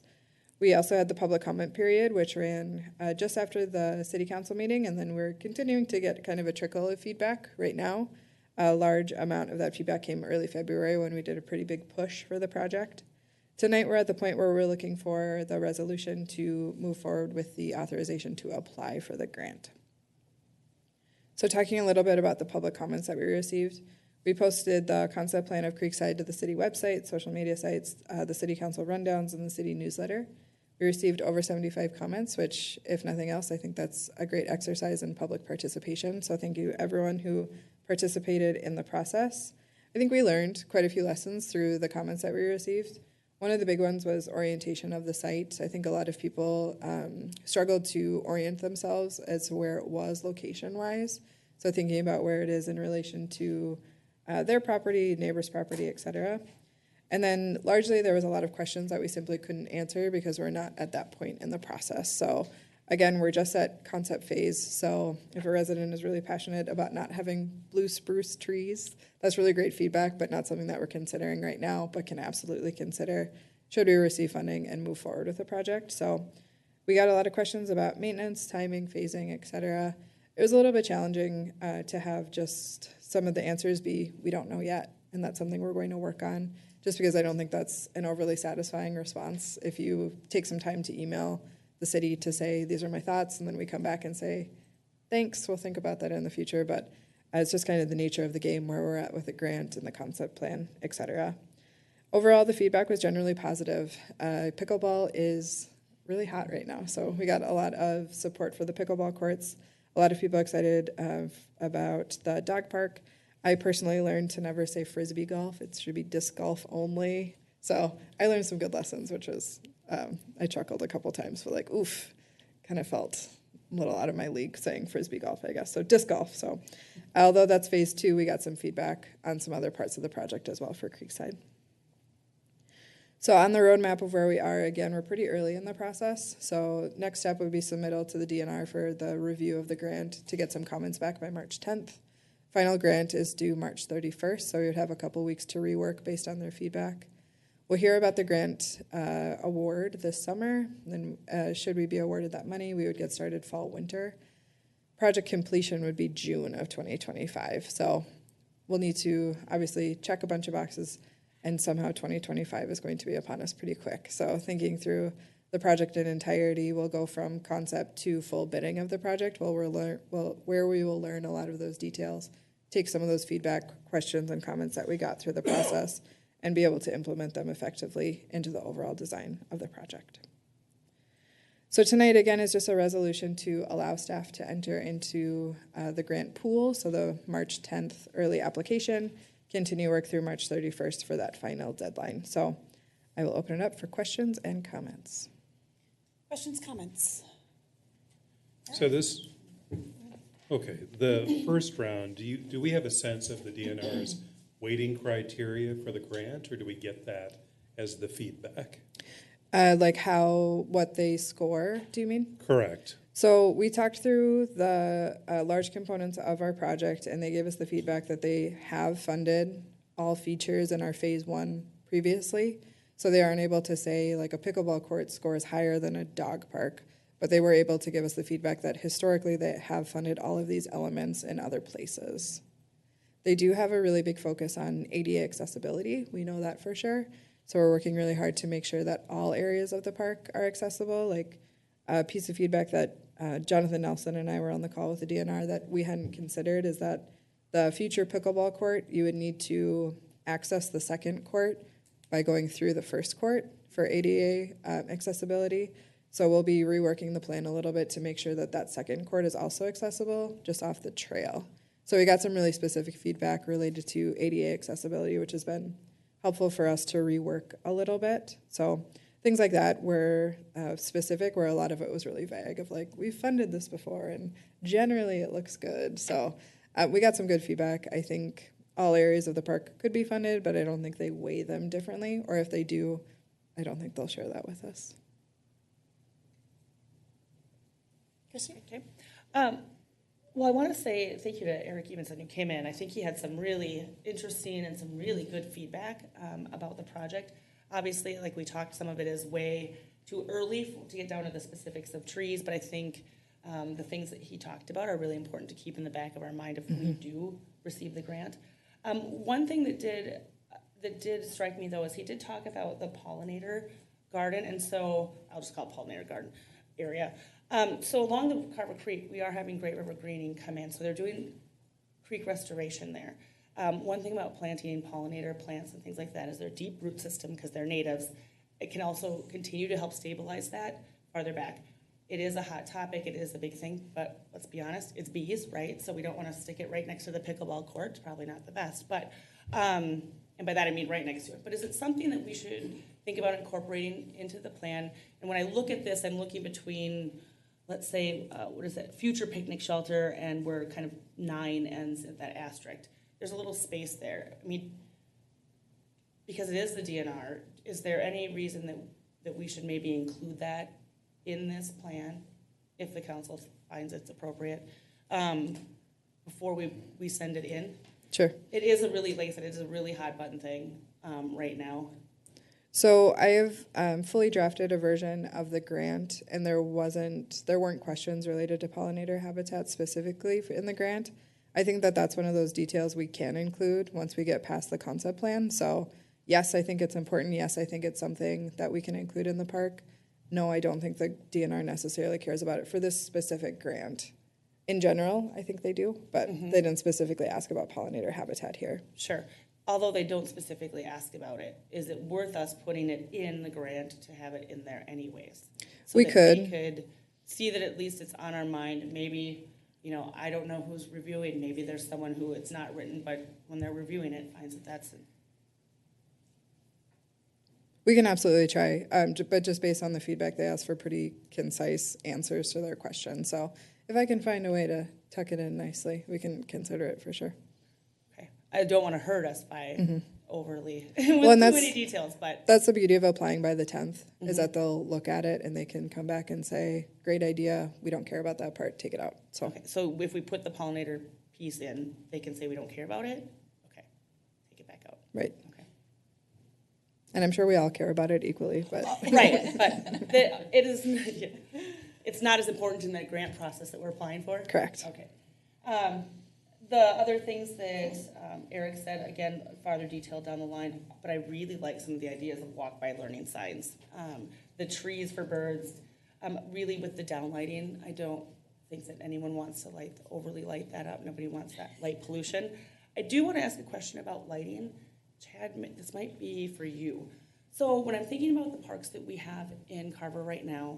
We also had the public comment period, which ran just after the city council meeting, and then we're continuing to get kind of a trickle of feedback right now. A large amount of that feedback came early February when we did a pretty big push for the project. Tonight we're at the point where we're looking for the resolution to move forward with the authorization to apply for the grant. So talking a little bit about the public comments that we received, we posted the concept plan of Creekside to the city website, social media sites, the city council rundowns, and the city newsletter. We received over 75 comments, which, if nothing else, I think that's a great exercise in public participation. So thank you everyone who participated in the process. I think we learned quite a few lessons through the comments that we received. One of the big ones was orientation of the site. I think a lot of people struggled to orient themselves as to where it was location-wise. So thinking about where it is in relation to their property, neighbor's property, et cetera. And then largely there was a lot of questions that we simply couldn't answer because we're not at that point in the process. So again, we're just at concept phase. So if a resident is really passionate about not having blue spruce trees, that's really great feedback, but not something that we're considering right now, but can absolutely consider should we receive funding and move forward with the project. So we got a lot of questions about maintenance, timing, phasing, et cetera. It was a little bit challenging to have just some of the answers be, we don't know yet. And that's something we're going to work on, just because I don't think that's an overly satisfying response. If you take some time to email the city to say, these are my thoughts, and then we come back and say, thanks, we'll think about that in the future. But it's just kind of the nature of the game where we're at with the grant and the concept plan, et cetera. Overall, the feedback was generally positive. Pickleball is really hot right now, so we got a lot of support for the pickleball courts. A lot of people excited about the dog park. I personally learned to never say frisbee golf. It should be disc golf only. So I learned some good lessons, which was, I chuckled a couple times, but like, oof, kind of felt a little out of my league saying frisbee golf, I guess. So disc golf. So although that's phase 2, we got some feedback on some other parts of the project as well for Creekside. So on the roadmap of where we are, again, we're pretty early in the process. So next step would be submittal to the DNR for the review of the grant to get some comments back by March 10th. Final grant is due March 31st, so we would have a couple weeks to rework based on their feedback. We'll hear about the grant award this summer. And then should we be awarded that money, we would get started fall, winter. Project completion would be June of 2025. So we'll need to obviously check a bunch of boxes, and somehow 2025 is going to be upon us pretty quick. So thinking through the project in entirety, we'll go from concept to full bidding of the project, where we will learn a lot of those details, take some of those feedback, questions, and comments that we got through the process, and be able to implement them effectively into the overall design of the project. So tonight, again, is just a resolution to allow staff to enter into the grant pool, so the March 10th early application, continue work through March 31st for that final deadline. So I will open it up for questions and comments. Questions, comments? So this, okay, the first round, do we have a sense of the DNR's weighting criteria for the grant, or do we get that as the feedback? Like what they score, do you mean? Correct. So we talked through the large components of our project, and they gave us the feedback that they have funded all features in our phase 1 previously. So they aren't able to say like a pickleball court scores higher than a dog park, but they were able to give us the feedback that historically they have funded all of these elements in other places. They do have a really big focus on ADA accessibility. We know that for sure. So we're working really hard to make sure that all areas of the park are accessible. Like a piece of feedback that Jonathan Nelson and I were on the call with the DNR that we hadn't considered is that the future pickleball court, you would need to access the second court by going through the first court for ADA accessibility. So we'll be reworking the plan a little bit to make sure that that second court is also accessible just off the trail. So we got some really specific feedback related to ADA accessibility, which has been helpful for us to rework a little bit. So things like that were specific, where a lot of it was really vague of like, we've funded this before and generally it looks good. So we got some good feedback. I think all areas of the park could be funded, but I don't think they weigh them differently. Or if they do, I don't think they'll share that with us. Okay. Well, I want to say thank you to Eric Evenson who came in. I think he had some really interesting and some really good feedback about the project. Obviously, like we talked, some of it is way too early to get down to the specifics of trees, but I think the things that he talked about are really important to keep in the back of our mind if we do receive the grant. One thing that did strike me, though, is he did talk about the pollinator garden, and so I'll just call it pollinator garden area. So along the Carver Creek, we are having Great River Greening come in, so they're doing creek restoration there. One thing about planting pollinator plants and things like that is their deep root system, because they're natives, it can also continue to help stabilize that farther back. It is a hot topic, it is a big thing, but let's be honest, it's bees, right? So we don't want to stick it right next to the pickleball court, it's probably not the best, but, and by that I mean right next to it. But is it something that we should think about incorporating into the plan? And when I look at this, I'm looking between, let's say, what is that, future picnic shelter, and where kind of 9 ends at that asterisk. There's a little space there. I mean, because it is the DNR, is there any reason that we should maybe include that in this plan, if the council finds it's appropriate, before we send it in? Sure. It is a really, like I said, it is a really hot button thing right now. So I have fully drafted a version of the grant, and there weren't questions related to pollinator habitat specifically in the grant. I think that that's one of those details we can include once we get past the concept plan. So yes, I think it's important. Yes, I think it's something that we can include in the park. No, I don't think the DNR necessarily cares about it for this specific grant. In general, I think they do, but they didn't specifically ask about pollinator habitat here. Sure. Although they don't specifically ask about it, is it worth us putting it in the grant to have it in there anyways? So We that could. we could see that at least it's on our mind. Maybe, I don't know who's reviewing. Maybe there's someone who it's not written, but when they're reviewing it, finds that that's We can absolutely try, but just based on the feedback, they asked for pretty concise answers to their questions. So if I can find a way to tuck it in nicely, we can consider it for sure. okay. I don't want to hurt us by overly with Well, and too many details, but That's the beauty of applying by the 10th, is that they'll look at it and they can come back and say, great idea, we don't care about that part, take it out. So okay. So if we put the pollinator piece in, they can say we don't care about it. Okay, take it back out. right. Okay. And I'm sure we all care about it equally, but Right, but it is, it's not as important in that grant process that we're applying for? correct. Okay. The other things that Eric said, again, farther detailed down the line, but I really like some of the ideas of walk-by learning signs. The trees for birds, really with the downlighting, I don't think that anyone wants to overly light that up. Nobody wants that light pollution. I do want to ask a question about lighting. Chad, this might be for you. So when I'm thinking about the parks that we have in Carver right now,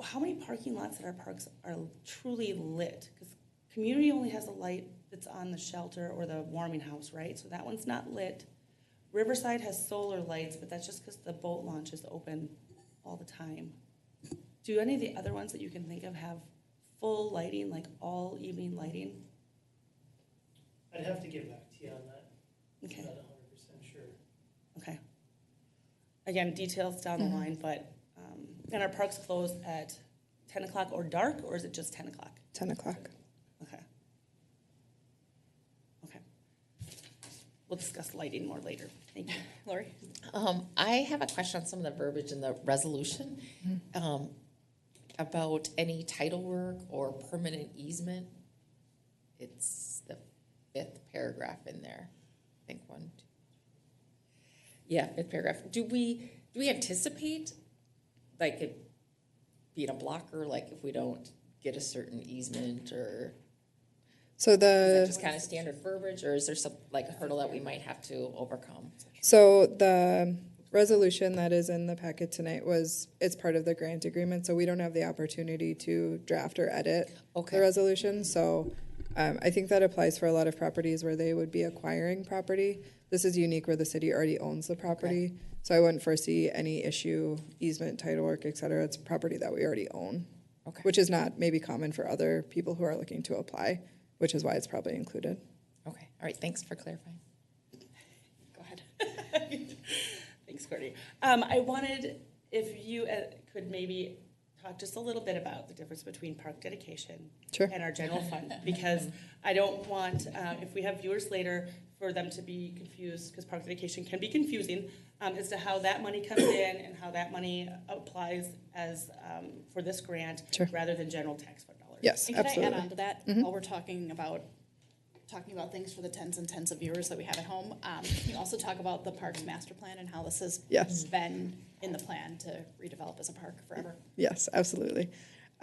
how many parking lots at our parks are truly lit? Because community only has a light that's on the shelter or the warming house, right? So that one's not lit. Riverside has solar lights, but that's just because the boat launch is open all the time. Do any of the other ones that you can think of have full lighting, like all evening lighting? I'd have to get back to you on that. Okay. Not 100% sure. Okay. Again, details down the line, but and our parks close at 10 o'clock or dark, or is it just 10 o'clock? 10 o'clock. Okay. Okay. We'll discuss lighting more later. Thank you. Lori? I have a question on some of the verbiage in the resolution about any title work or permanent easement. It's the fifth paragraph in there. I think one, two. Yeah, fifth paragraph. Do we anticipate like it being a blocker, like if we don't get a certain easement, or So is that the just kind of standard verbiage, or is there some like a hurdle that we might have to overcome? resolution that is in the packet tonight it's part of the grant agreement, so we don't have the opportunity to draft or edit the resolution. So I think that applies for a lot of properties where they would be acquiring property. This is unique where the city already owns the property. So I wouldn't foresee any issue, easement, title work, et cetera. It's property that we already own, which is not maybe common for other people who are looking to apply, which is why it's probably included. Okay, all right, thanks for clarifying. Go ahead. Thanks, Courtney. I wanted, if you could maybe talk just a little bit about the difference between park dedication and our general fund, because I don't want, if we have viewers later, for them to be confused, because park dedication can be confusing, as to how that money comes in and how that money applies as for this grant rather than general tax fund dollars. Yes, and absolutely. Can I add on to that while we're talking about things for the tens and tens of viewers that we have at home? Can you also talk about the Parks Master Plan and how this has been in the plan to redevelop as a park forever? Yes, absolutely.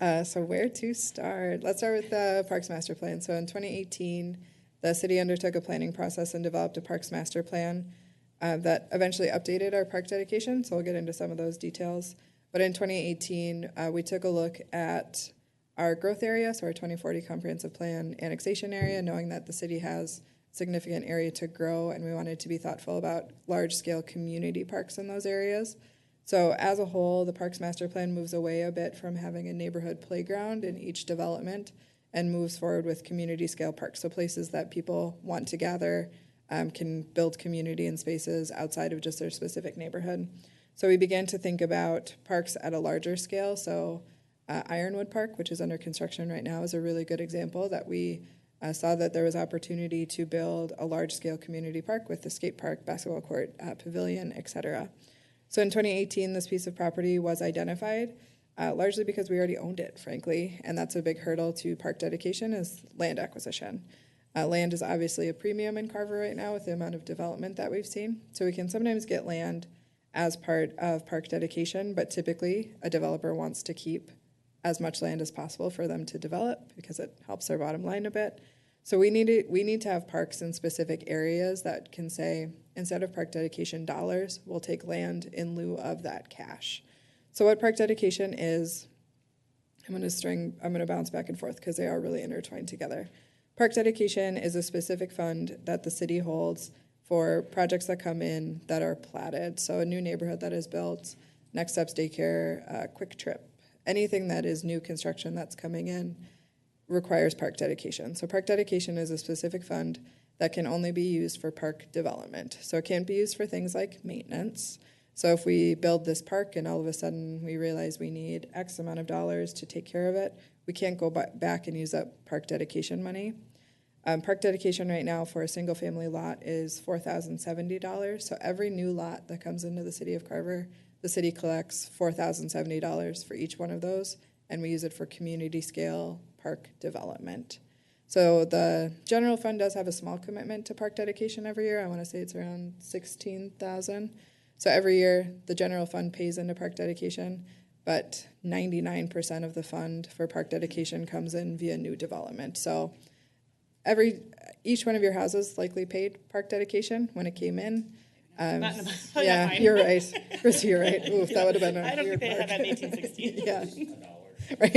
So where to start? Let's start with the Parks Master Plan. So in 2018, the city undertook a planning process and developed a Parks Master Plan that eventually updated our park dedication. So we'll get into some of those details. But in 2018, we took a look at our growth area, so our 2040 comprehensive plan annexation area, knowing that the city has significant area to grow, and we wanted to be thoughtful about large-scale community parks in those areas. So as a whole, the Parks Master Plan moves away a bit from having a neighborhood playground in each development and moves forward with community-scale parks, so places that people want to gather, can build community and spaces outside of just their specific neighborhood. So we began to think about parks at a larger scale, so Ironwood Park, which is under construction right now, is a really good example that we saw that there was opportunity to build a large-scale community park with the skate park, basketball court, pavilion, et cetera. So in 2018, this piece of property was identified, largely because we already owned it, frankly, and that's a big hurdle to park dedication is land acquisition. Land is obviously a premium in Carver right now with the amount of development that we've seen, so we can sometimes get land as part of park dedication, but typically a developer wants to keep as much land as possible for them to develop because it helps their bottom line a bit. So we need to have parks in specific areas that can say, instead of park dedication dollars, we'll take land in lieu of that cash. So what park dedication is, I'm gonna bounce back and forth because they are really intertwined together. Park dedication is a specific fund that the city holds for projects that come in that are platted. So a new neighborhood that is built, Next Steps Daycare, Quick Trip, anything that is new construction that's coming in requires park dedication. So park dedication is a specific fund that can only be used for park development. So it can't be used for things like maintenance. So if we build this park and all of a sudden we realize we need X amount of dollars to take care of it, we can't go back and use up park dedication money. Park dedication right now for a single family lot is $4,070. So every new lot that comes into the city of Carver, the city collects $4,070 for each one of those, and we use it for community scale park development. So the general fund does have a small commitment to park dedication every year. I want to say it's around $16,000. So every year the general fund pays into park dedication, but 99% of the fund for park dedication comes in via new development. So each one of your houses likely paid park dedication when it came in. Yeah, you're right. Chrissy, you're right. Oof, that would have been I don't think they had that in 1860. Yeah. Right.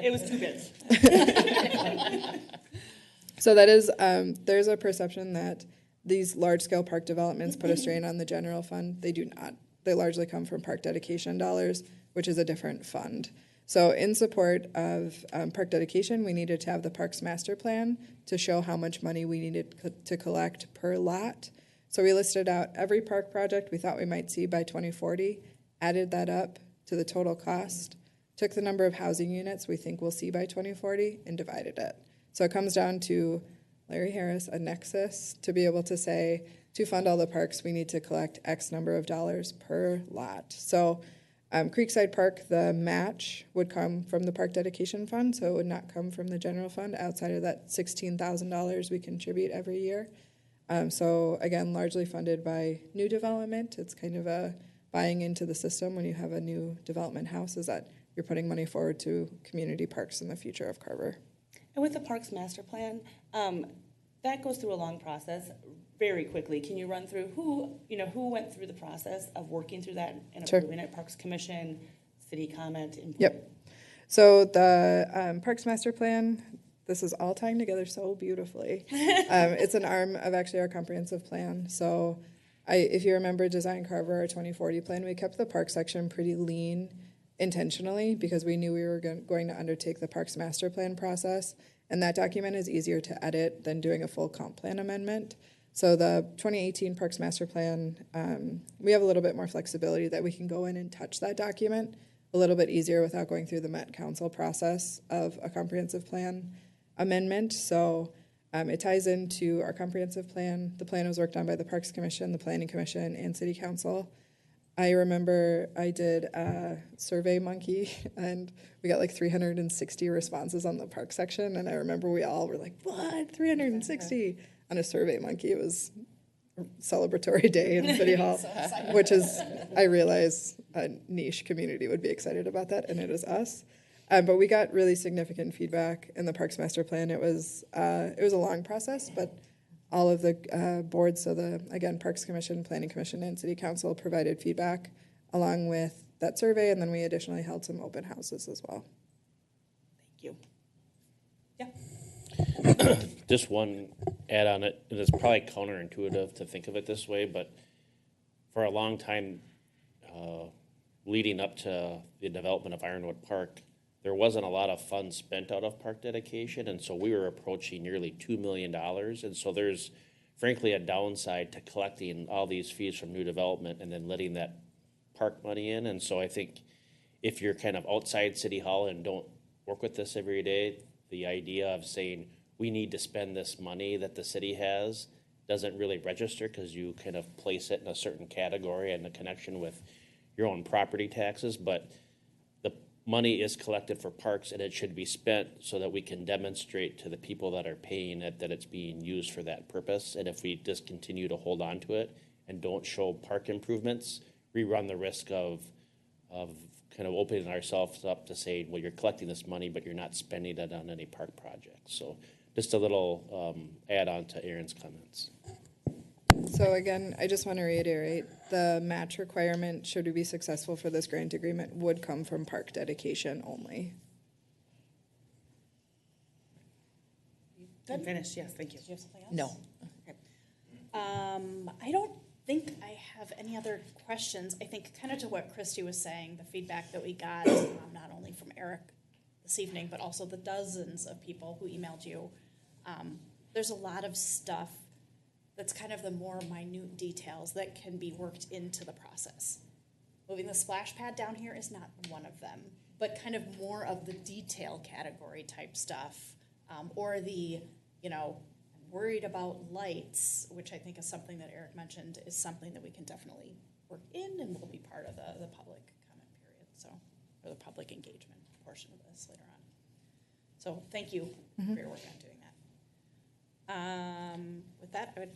It was 2 bits. So that is, there's a perception that these large-scale park developments put a strain on the general fund. They do not. They largely come from park dedication dollars, which is a different fund. So in support of park dedication, we needed to have the Parks Master Plan to show how much money we needed to collect per lot. So we listed out every park project we thought we might see by 2040, added that up to the total cost, took the number of housing units we think we'll see by 2040, and divided it. So it comes down to, Larry Harris, a nexus to be able to say, to fund all the parks, we need to collect X number of dollars per lot. So Creekside Park, the match would come from the park dedication fund, so it would not come from the general fund outside of that $16,000 we contribute every year. So again, largely funded by new development. It's kind of a buying into the system when you have a new development house, is that you're putting money forward to community parks in the future of Carver. And with the Parks Master Plan, that goes through a long process very quickly. Can you run through who went through the process of working through that and Sure. approving it? Parks Commission, city comment, input? Yep. So the Parks Master Plan, this is all tying together so beautifully. It's an arm of actually our comprehensive plan. So if you remember Design Carver, our 2040 plan, we kept the park section pretty lean intentionally because we knew we were going to undertake the Parks Master Plan process. And that document is easier to edit than doing a full comp plan amendment. So the 2018 Parks Master Plan, we have a little bit more flexibility that we can go in and touch that document a little bit easier without going through the Met Council process of a comprehensive plan amendment. So it ties into our comprehensive plan. The plan was worked on by the Parks Commission, the Planning Commission, and City Council. I remember I did a Survey Monkey, and we got like 360 responses on the park section, and I remember we all were like, what, 360? On a Survey Monkey. It was a celebratory day in City Hall, which is, I realize, a niche community would be excited about that, and it is us. But we got really significant feedback in the Parks Master Plan. It was a long process, but all of the boards, so again, Parks Commission, Planning Commission, and City Council provided feedback along with that survey, and then we additionally held some open houses as well. Thank you. Yeah. Just one add on it, and it's probably counterintuitive to think of it this way, but for a long time, leading up to the development of Ironwood Park, there wasn't a lot of funds spent out of park dedication, and so we were approaching nearly $2 million. And so there's frankly a downside to collecting all these fees from new development and then letting that park money in. And so I think if you're kind of outside City Hall and don't work with this every day, the idea of saying we need to spend this money that the city has doesn't really register because you kind of place it in a certain category and the connection with your own property taxes. But the money is collected for parks, and it should be spent so that we can demonstrate to the people that are paying it that it's being used for that purpose. And if we just continue to hold on to it and don't show park improvements, we run the risk of kind of opening ourselves up to saying, well, you're collecting this money, but you're not spending it on any park projects. So just a little add-on to Aaron's comments. So again, I just want to reiterate, the match requirement, should we be successful for this grant agreement, would come from park dedication only. I'm finished, yes, thank you. Do you have something else? No. Okay. I don't think I have any other questions. I think kind of to what Christy was saying, the feedback that we got, not only from Eric this evening, but also the dozens of people who emailed you. There's a lot of stuff that's kind of the more minute details that can be worked into the process. Moving the splash pad down here is not one of them, but kind of more of the detail category type stuff, or the, I'm worried about lights, which I think is something that Eric mentioned is something that we can definitely work in and will be part of the public comment period, or the public engagement portion of this later on. So thank you for your work on doing that. With that, I would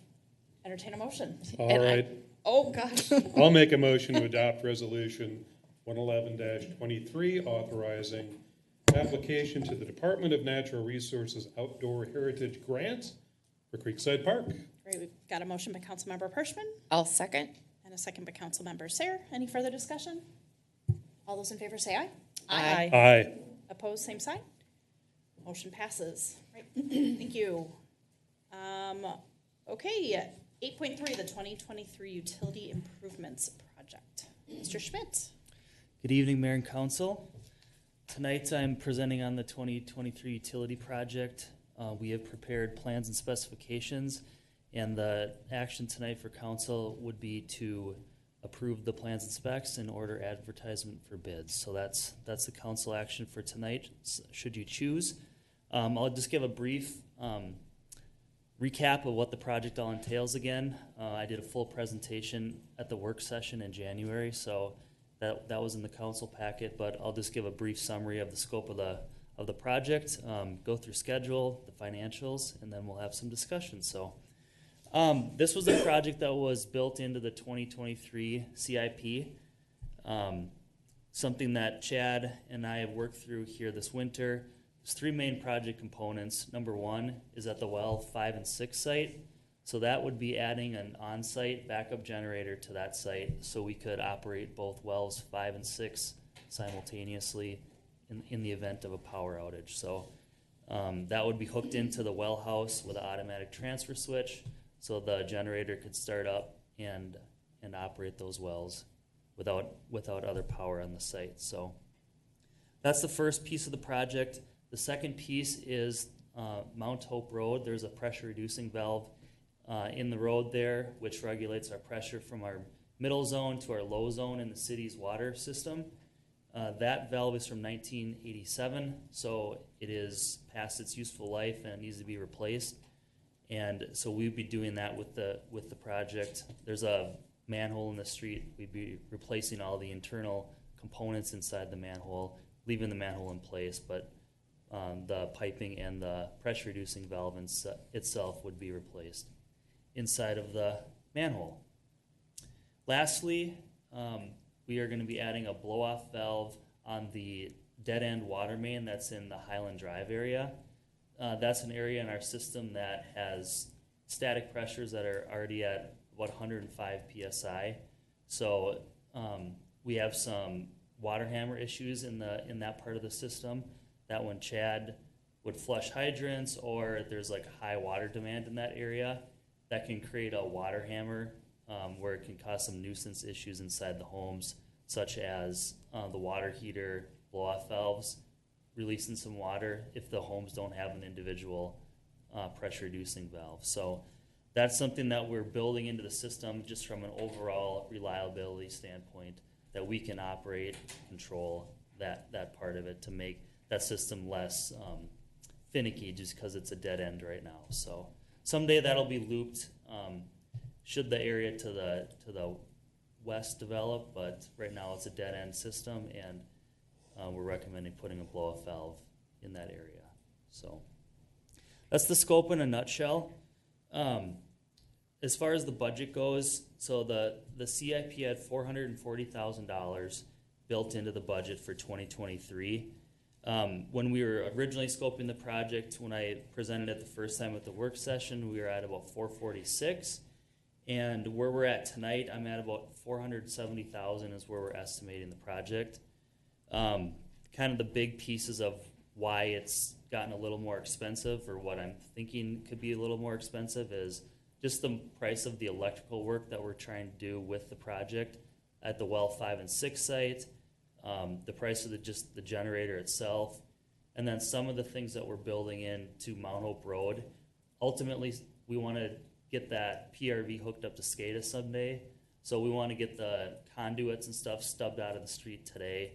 entertain a motion. All right. Oh, gosh. I'll make a motion to adopt Resolution 111-23, authorizing application to the Department of Natural Resources Outdoor Heritage Grant for Creekside Park. Great, we've got a motion by Councilmember Pershman I'll second. and a second by Councilmember Sayre. Any further discussion? All those in favor say aye. Aye. Aye. Opposed, same sign. Motion passes. Right, thank you. Okay, 8.3, the 2023 Utility Improvements Project. Mr. Schmidt. Good evening, Mayor and Council. Tonight I'm presenting on the 2023 utility project. We have prepared plans and specifications, and the action tonight for council would be to approve the plans and specs and order advertisement for bids. So that's the council action for tonight, should you choose. I'll just give a brief recap of what the project all entails again. I did a full presentation at the work session in January, so That was in the council packet, but I'll just give a brief summary of the scope of the project, go through schedule, the financials, and then we'll have some discussion. So this was a project that was built into the 2023 CIP. Something that Chad and I have worked through here this winter. There's three main project components. Number one is at the well 5 and 6 site. So that would be adding an on-site backup generator to that site so we could operate both wells 5 and 6 simultaneously in the event of a power outage. So that would be hooked into the well house with an automatic transfer switch so the generator could start up and operate those wells without other power on the site. So that's the first piece of the project. The second piece is Mount Hope Road. There's a pressure reducing valve in the road there, which regulates our pressure from our middle zone to our low zone in the city's water system. That valve is from 1987, so it is past its useful life and it needs to be replaced. And so we'd be doing that with the project. There's a manhole in the street. We'd be replacing all the internal components inside the manhole, leaving the manhole in place, but the piping and the pressure reducing valve itself would be replaced inside of the manhole. Lastly, we are going to be adding a blow-off valve on the dead-end water main that's in the Highland Drive area. That's an area in our system that has static pressures that are already at about 105 psi. So we have some water hammer issues in that part of the system. That when Chad would flush hydrants or there's like high water demand in that area, that can create a water hammer where it can cause some nuisance issues inside the homes, such as the water heater blow-off valves releasing some water if the homes don't have an individual pressure reducing valve. So that's something that we're building into the system just from an overall reliability standpoint, that we can operate, control that part of it to make that system less finicky just because it's a dead end right now. So someday that'll be looped should the area to the west develop, but right now it's a dead end system, and we're recommending putting a blow-off valve in that area. So that's the scope in a nutshell. As far as the budget goes, so the CIP had $440,000 built into the budget for 2023. When we were originally scoping the project, when I presented it the first time at the work session, we were at about 446. And where we're at tonight, I'm at about 470,000 is where we're estimating the project. Kind of the big pieces of why it's gotten a little more expensive, or what I'm thinking could be a little more expensive, is just the price of the electrical work that we're trying to do with the project at the well 5 and 6 site, the price of just the generator itself, and then some of the things that we're building in to Mount Hope Road. Ultimately, we want to get that PRV hooked up to SCADA someday, so we want to get the conduits and stuff stubbed out of the street today,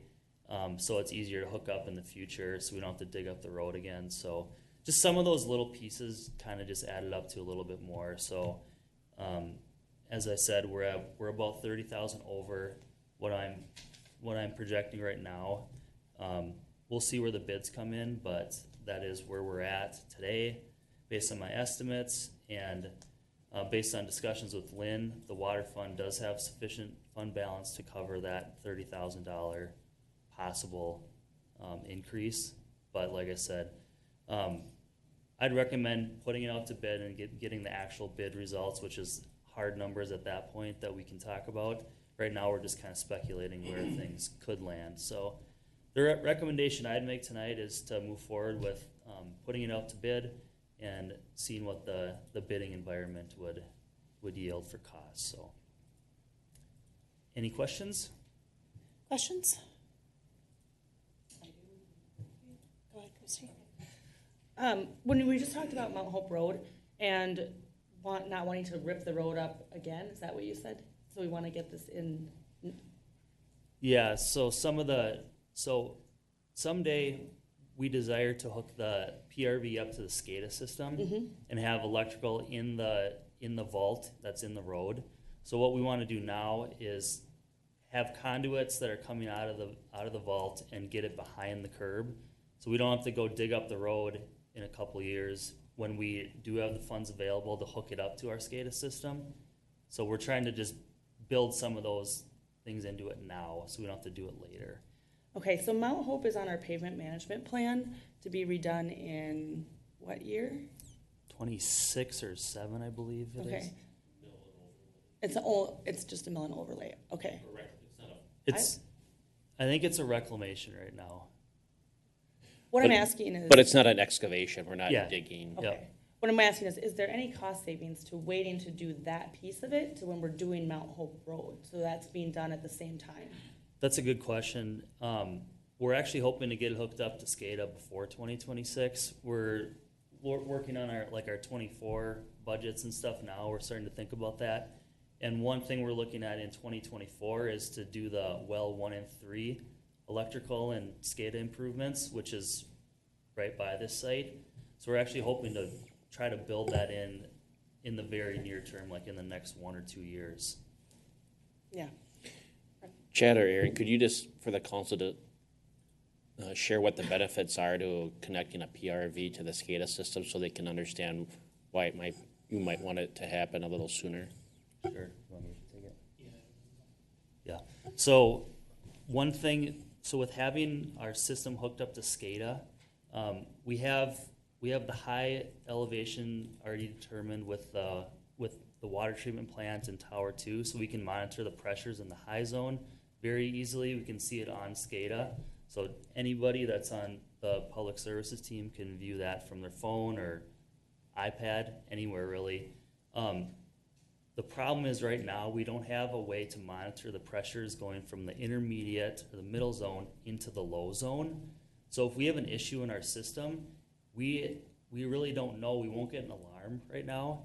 so it's easier to hook up in the future, so we don't have to dig up the road again. So just some of those little pieces kind of just added up to a little bit more. So as I said, we're about 30,000 over what I'm projecting right now. We'll see where the bids come in, but that is where we're at today based on my estimates, and based on discussions with Lynn, the water fund does have sufficient fund balance to cover that $30,000 possible increase. But like I said, I'd recommend putting it out to bid and getting the actual bid results, which is hard numbers at that point that we can talk about. Right now, we're just kind of speculating where things could land. So the recommendation I'd make tonight is to move forward with putting it out to bid and seeing what the bidding environment would yield for costs. So any questions? Questions? Go ahead, Christy. When we just talked about Mount Hope Road and not wanting to rip the road up again, is that what you said? So we want to get this in. Yeah, so someday we desire to hook the PRV up to the SCADA system and have electrical in the vault that's in the road. So what we want to do now is have conduits that are coming out of the vault and get it behind the curb. So we don't have to go dig up the road in a couple of years when we do have the funds available to hook it up to our SCADA system. So we're trying to just build some of those things into it now so we don't have to do it later. Okay, so Mount Hope is on our pavement management plan to be redone in what year? 26 or 7, I believe it is. Okay. It's just a mill and overlay, okay. I think it's a reclamation right now. What I'm asking is. But it's not an excavation, we're not Yeah. digging. Okay. Yep. What I'm asking is there any cost savings to waiting to do that piece of it to when we're doing Mount Hope Road? So that's being done at the same time? That's a good question. We're actually hoping to get it hooked up to SCADA before 2026. We're working on our 24 budgets and stuff now. We're starting to think about that. And one thing we're looking at in 2024 is to do the well 1 and 3 electrical and SCADA improvements, which is right by this site. So we're actually hoping to try to build that in the very near term, like in the next 1 or 2 years. Yeah. Chad or Aaron, could you just, for the council to share what the benefits are to connecting a PRV to the SCADA system so they can understand why you might want it to happen a little sooner? Sure. You want me to take it? Yeah. So one thing, so with having our system hooked up to SCADA, we have the high elevation already determined with the water treatment plant in Tower 2, so we can monitor the pressures in the high zone very easily. We can see it on SCADA. So anybody that's on the public services team can view that from their phone or iPad, anywhere really. The problem is right now we don't have a way to monitor the pressures going from the intermediate or the middle zone into the low zone. So if we have an issue in our system, we really don't know. We won't get an alarm right now.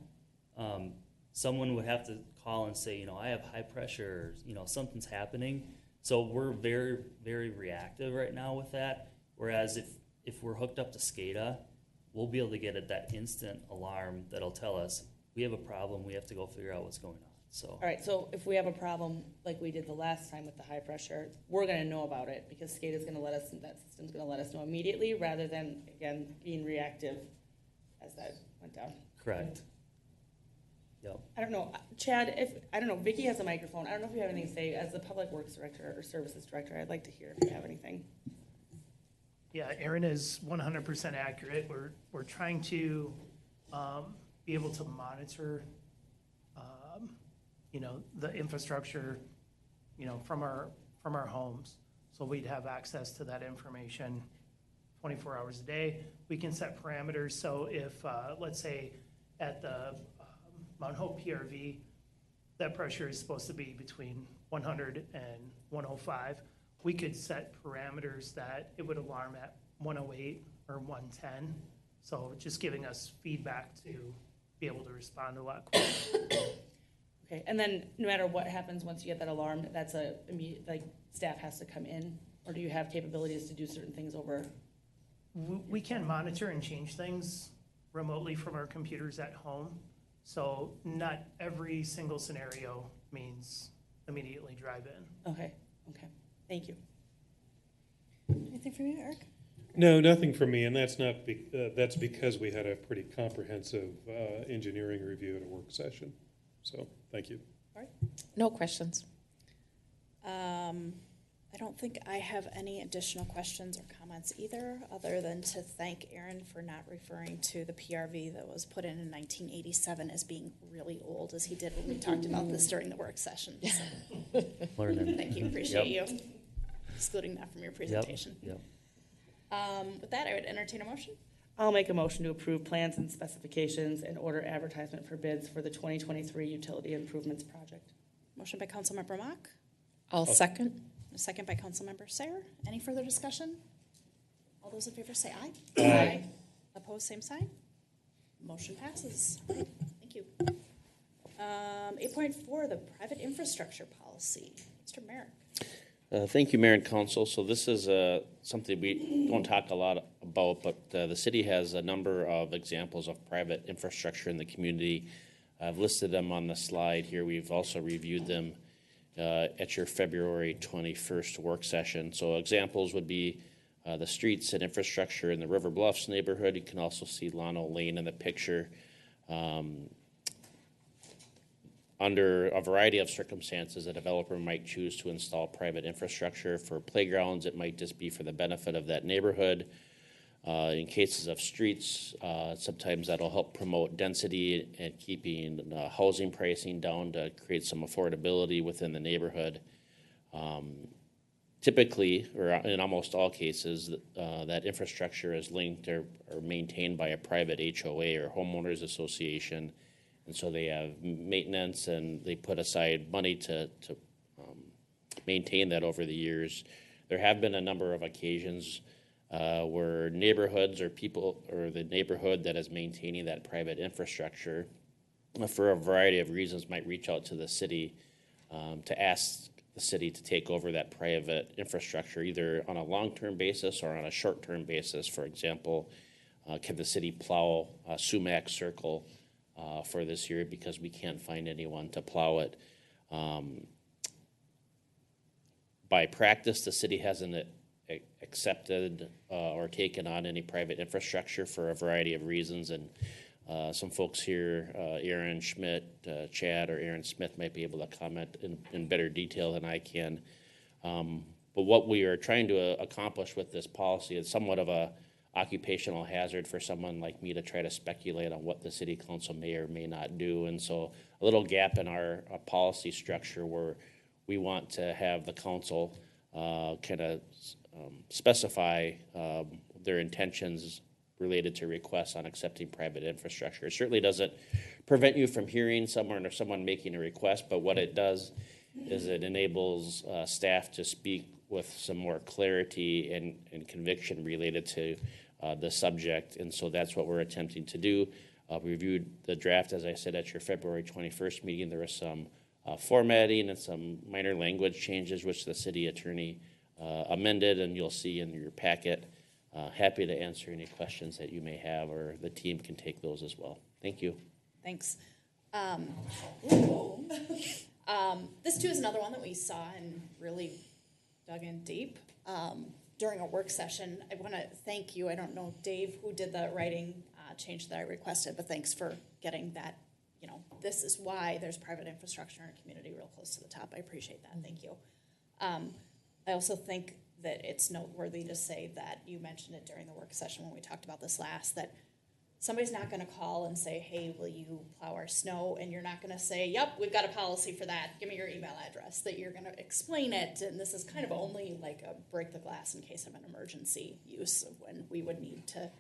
Someone would have to call and say, I have high pressure, something's happening. So we're very, very reactive right now with that. Whereas if we're hooked up to SCADA, we'll be able to get that instant alarm that'll tell us we have a problem. We have to go figure out what's going on. So. All right, so if we have a problem like we did the last time with the high pressure, we're gonna know about it because SCADA's gonna let us, that system's gonna let us know immediately rather than, again, being reactive as that went down. Correct. Yep. I don't know, Chad, Vicki has a microphone. I don't know if you have anything to say. As the Public Works Director or Services Director, I'd like to hear if you have anything. Yeah, Aaron is 100% accurate. We're trying to be able to monitor, the infrastructure, from our homes. So we'd have access to that information 24 hours a day. We can set parameters. So if, let's say, at the Mount Hope PRV, that pressure is supposed to be between 100 and 105. We could set parameters that it would alarm at 108 or 110. So just giving us feedback to be able to respond a lot quicker. Okay, and then no matter what happens once you get that alarm, that's staff has to come in, or do you have capabilities to do certain things over? We can monitor and change things remotely from our computers at home. So not every single scenario means immediately drive in. Okay, thank you. Anything from you, Eric? No, nothing from me, and that's that's because we had a pretty comprehensive engineering review at a work session. So, thank you. All right. No questions. I don't think I have any additional questions or comments either, other than to thank Aaron for not referring to the PRV that was put in 1987 as being really old, as he did when we talked about this during the work session. So, Learning. thank you, appreciate you excluding that from your presentation. Yep. With that, I would entertain a motion. I'll make a motion to approve plans and specifications and order advertisement for bids for the 2023 Utility Improvements Project. Motion by Councilmember Mock, I'll second. a second by Councilmember Sayer. Any further discussion? All those in favor say aye. Aye. Opposed, same sign. Motion passes. Thank you. 8.4, the private infrastructure policy. Mr. Merrick. Thank you, Mayor and Council. So this is something we don't talk a lot about, but the city has a number of examples of private infrastructure in the community. I've listed them on the slide here. We've also reviewed them at your February 21st work session. So examples would be the streets and infrastructure in the River Bluffs neighborhood. You can also see Lano Lane in the picture. Under a variety of circumstances, a developer might choose to install private infrastructure. For playgrounds, it might just be for the benefit of that neighborhood. In cases of streets, sometimes that'll help promote density and keeping housing pricing down to create some affordability within the neighborhood. Typically, or in almost all cases, that infrastructure is linked or maintained by a private HOA or homeowners association. And so they have maintenance and they put aside money to maintain that over the years. There have been a number of occasions where neighborhoods or people or the neighborhood that is maintaining that private infrastructure for a variety of reasons might reach out to the city to ask the city to take over that private infrastructure either on a long-term basis or on a short-term basis. For example, can the city plow Sumac Circle for this year because we can't find anyone to plow it. By practice, the city hasn't accepted or taken on any private infrastructure for a variety of reasons, and some folks here, Aaron Schmidt, Chad, or Aaron Smith might be able to comment in better detail than I can. But what we are trying to accomplish with this policy is somewhat of a occupational hazard for someone like me to try to speculate on what the city council may or may not do. And so a little gap in our policy structure where we want to have the council kind of specify their intentions related to requests on accepting private infrastructure. It certainly doesn't prevent you from hearing someone or someone making a request, but what it does is it enables staff to speak with some more clarity and conviction related to the subject, and so that's what we're attempting to do. We reviewed the draft, as I said, at your February 21st meeting. There was some formatting and some minor language changes, which the city attorney amended, and you'll see in your packet. Happy to answer any questions that you may have, or the team can take those as well. Thank you. Thanks. This too is another one that we saw and really dug in deep during a work session. I want to thank you. I don't know, Dave, who did the writing change that I requested, but thanks for getting that. You know, this is why there's private infrastructure in our community real close to the top. I appreciate that. Thank you. I also think that it's noteworthy to say that you mentioned it during the work session when we talked about this last, that somebody's not going to call and say, hey, will you plow our snow? And you're not going to say, yep, we've got a policy for that. Give me your email address. That you're going to explain it. And this is kind of only like a break the glass in case of an emergency use of when we would need to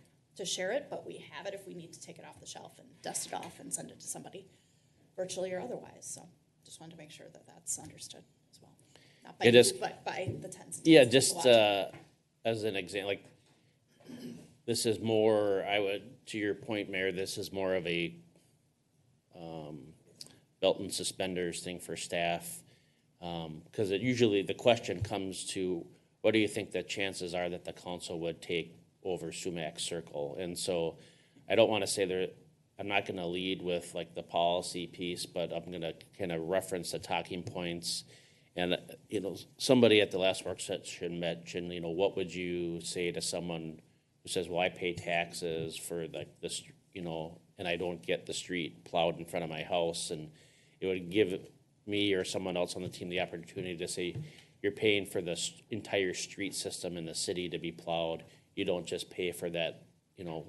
share it. But we have it if we need to take it off the shelf and dust it off and send it to somebody virtually or otherwise. So just wanted to make sure that that's understood as well. Not by It you, is, but by the tens. yeah, just as an example, like this is more, to your point, Mayor, this is more of a belt and suspenders thing for staff. Because usually the question comes to, what do you think the chances are that the council would take over Sumac Circle? And so I don't want to say I'm not going to lead with like the policy piece, but I'm going to kind of reference the talking points. And, you know, somebody at the last work session mentioned, you know, what would you say to someone who says, well, I pay taxes for like this, you know, and I don't get the street plowed in front of my house. And it would give me or someone else on the team the opportunity to say, you're paying for the entire street system in the city to be plowed. You don't just pay for that, you know,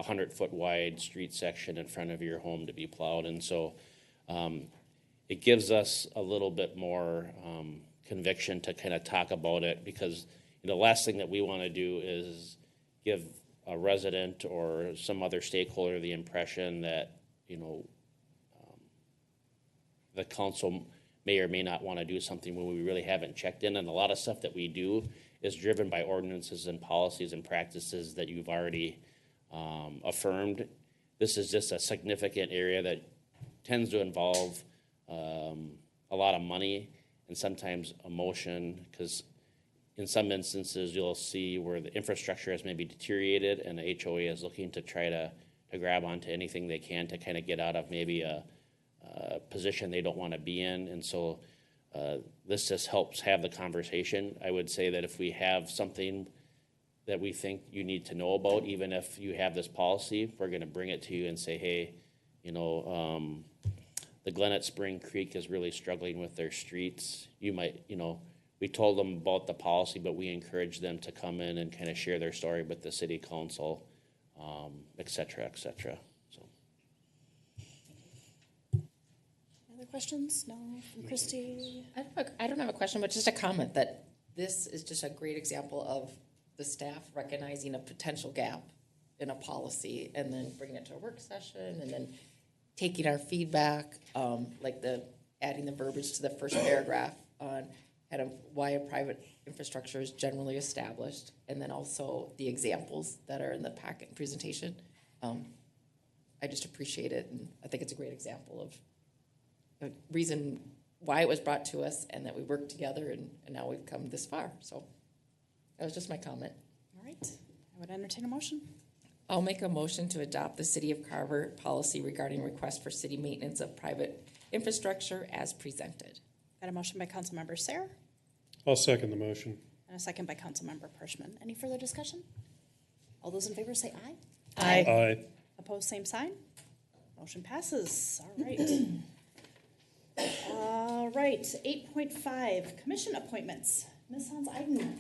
100-foot wide street section in front of your home to be plowed. And so it gives us a little bit more conviction to kind of talk about it, because you know, the last thing that we want to do is give a resident or some other stakeholder the impression that, you know, the council may or may not want to do something when we really haven't checked in. And a lot of stuff that we do is driven by ordinances and policies and practices that you've already affirmed. This is just a significant area that tends to involve a lot of money and sometimes emotion, because in some instances you'll see where the infrastructure has maybe deteriorated and the HOA is looking to try to grab onto anything they can to kind of get out of maybe a position they don't want to be in. And so This just helps have the conversation. I would say that if we have something that we think you need to know about, even if you have this policy, we're gonna bring it to you and say, hey, you know, the Glen at Spring Creek is really struggling with their streets. You might, you know, we told them about the policy, but we encouraged them to come in and kind of share their story with the city council, et cetera, so. Other questions? No, from Christy? I don't have a question, but just a comment that this is just a great example of the staff recognizing a potential gap in a policy and then bringing it to a work session and then taking our feedback, like adding the verbiage to the first paragraph on kind of why a private infrastructure is generally established, and then also the examples that are in the packet and presentation. I just appreciate it, and I think it's a great example of the reason why it was brought to us and that we worked together and now we've come this far. So that was just my comment. All right, I would entertain a motion. I'll make a motion to adopt the City of Carver policy regarding request for city maintenance of private infrastructure as presented. Got a motion by Councilmember Sarah I'll second the motion. and a second by Councilmember Pershman. Any further discussion? All those in favor say aye. Aye. Opposed, same sign. Motion passes. All right. All right, 8.5, commission appointments. Ms. Hans Eiden.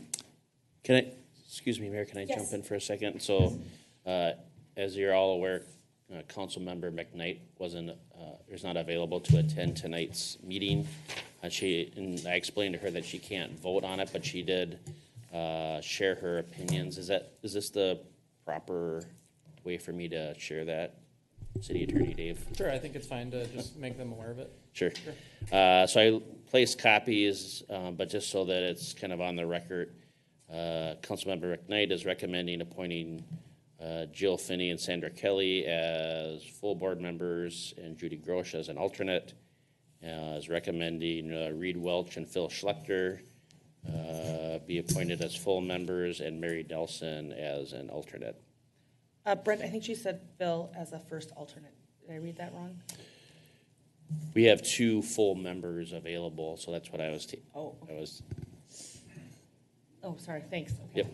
Can I, excuse me, Mayor, can I Yes. jump in for a second? So, as you're all aware, Councilmember McKnight is not available to attend tonight's meeting. And I explained to her that she can't vote on it, but she did share her opinions. Is this the proper way for me to share that, City Attorney Dave? Sure, I think it's fine to just make them aware of it. Sure. So I placed copies, but just so that it's kind of on the record, Councilmember McKnight is recommending appointing Jill Finney and Sandra Kelly as full board members and Judy Grosh as an alternate. Is recommending Reed Welch and Phil Schlechter be appointed as full members and Mary Nelson as an alternate. Brent, I think she said Phil as a first alternate. Did I read that wrong? We have 2 full members available, so that's what I was. Oh. I was. Oh, sorry, thanks. Okay.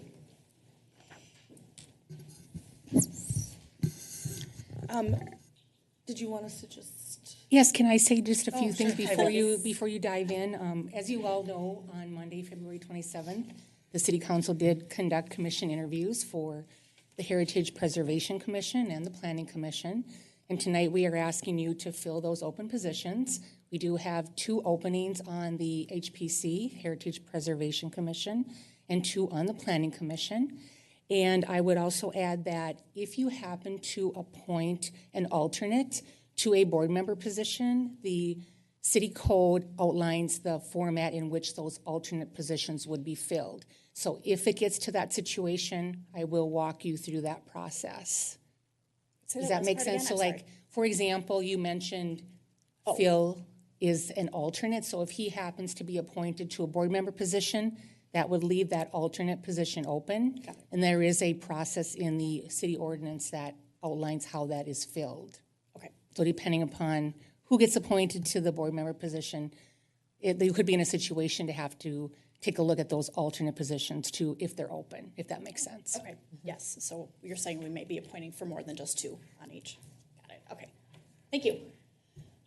Yep. Did you want us to just? Yes, can I say just a few Oh, things sure. before you dive in? As you all know, on Monday, February 27th, the City Council did conduct commission interviews for the Heritage Preservation Commission and the Planning Commission. And tonight we are asking you to fill those open positions. We do have 2 openings on the HPC, Heritage Preservation Commission, and 2 on the Planning Commission. And I would also add that if you happen to appoint an alternate to a board member position, the city code outlines the format in which those alternate positions would be filled. So if it gets to that situation, I will walk you through that process. Does that make sense? So like, for example, you mentioned Phil is an alternate. So if he happens to be appointed to a board member position, that would leave that alternate position open. And there is a process in the city ordinance that outlines how that is filled. Okay. So depending upon who gets appointed to the board member position, they could be in a situation to have to take a look at those alternate positions too, if they're open, if that makes sense. Okay, yes, so you're saying we may be appointing for more than just 2 on each. Got it, okay. Thank you.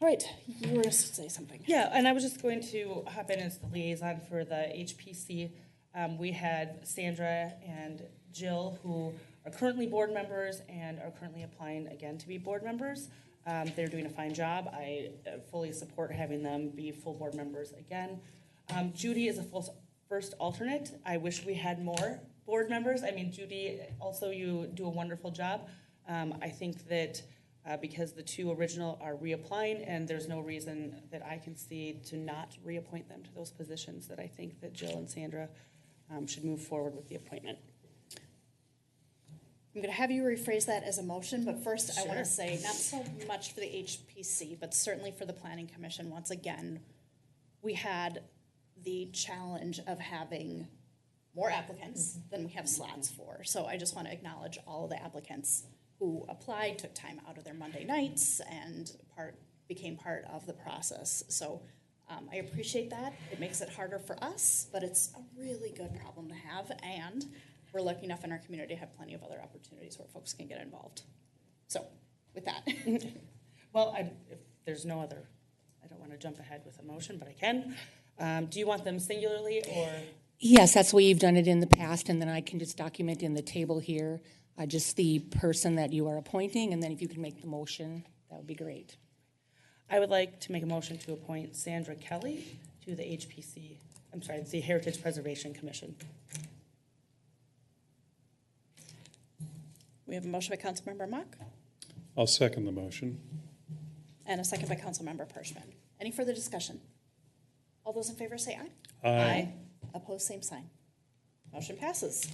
All right, you were going to say something. Yeah, and I was just going to hop in as the liaison for the HPC. We had Sandra and Jill, who are currently board members and are currently applying again to be board members. They're doing a fine job. I fully support having them be full board members again. Judy is a full first alternate. I wish we had more board members. I mean, Judy, also you do a wonderful job. I think that because the 2 original are reapplying, and there's no reason that I can see to not reappoint them to those positions, that I think that Jill and Sandra should move forward with the appointment. I'm going to have you rephrase that as a motion, but first I want Sure. to say, not so much for the HPC, but certainly for the Planning Commission, once again, we had the challenge of having more applicants than we have slots for. So I just want to acknowledge all of the applicants who applied, took time out of their Monday nights, and became part of the process. So I appreciate that. It makes it harder for us, but it's a really good problem to have, and we're lucky enough in our community to have plenty of other opportunities where folks can get involved. So, with that. Well, if there's no other, I don't want to jump ahead with a motion, but I can. Do you want them singularly or? Yes, that's the way you've done it in the past, and then I can just document in the table here, just the person that you are appointing, and then if you can make the motion, that would be great. I would like to make a motion to appoint Sandra Kelly to the the Heritage Preservation Commission. We have a motion by Councilmember Mock I'll second the motion. and a second by Councilmember Pershman. Any further discussion? All those in favor say aye. Aye. Opposed, same sign. Motion passes.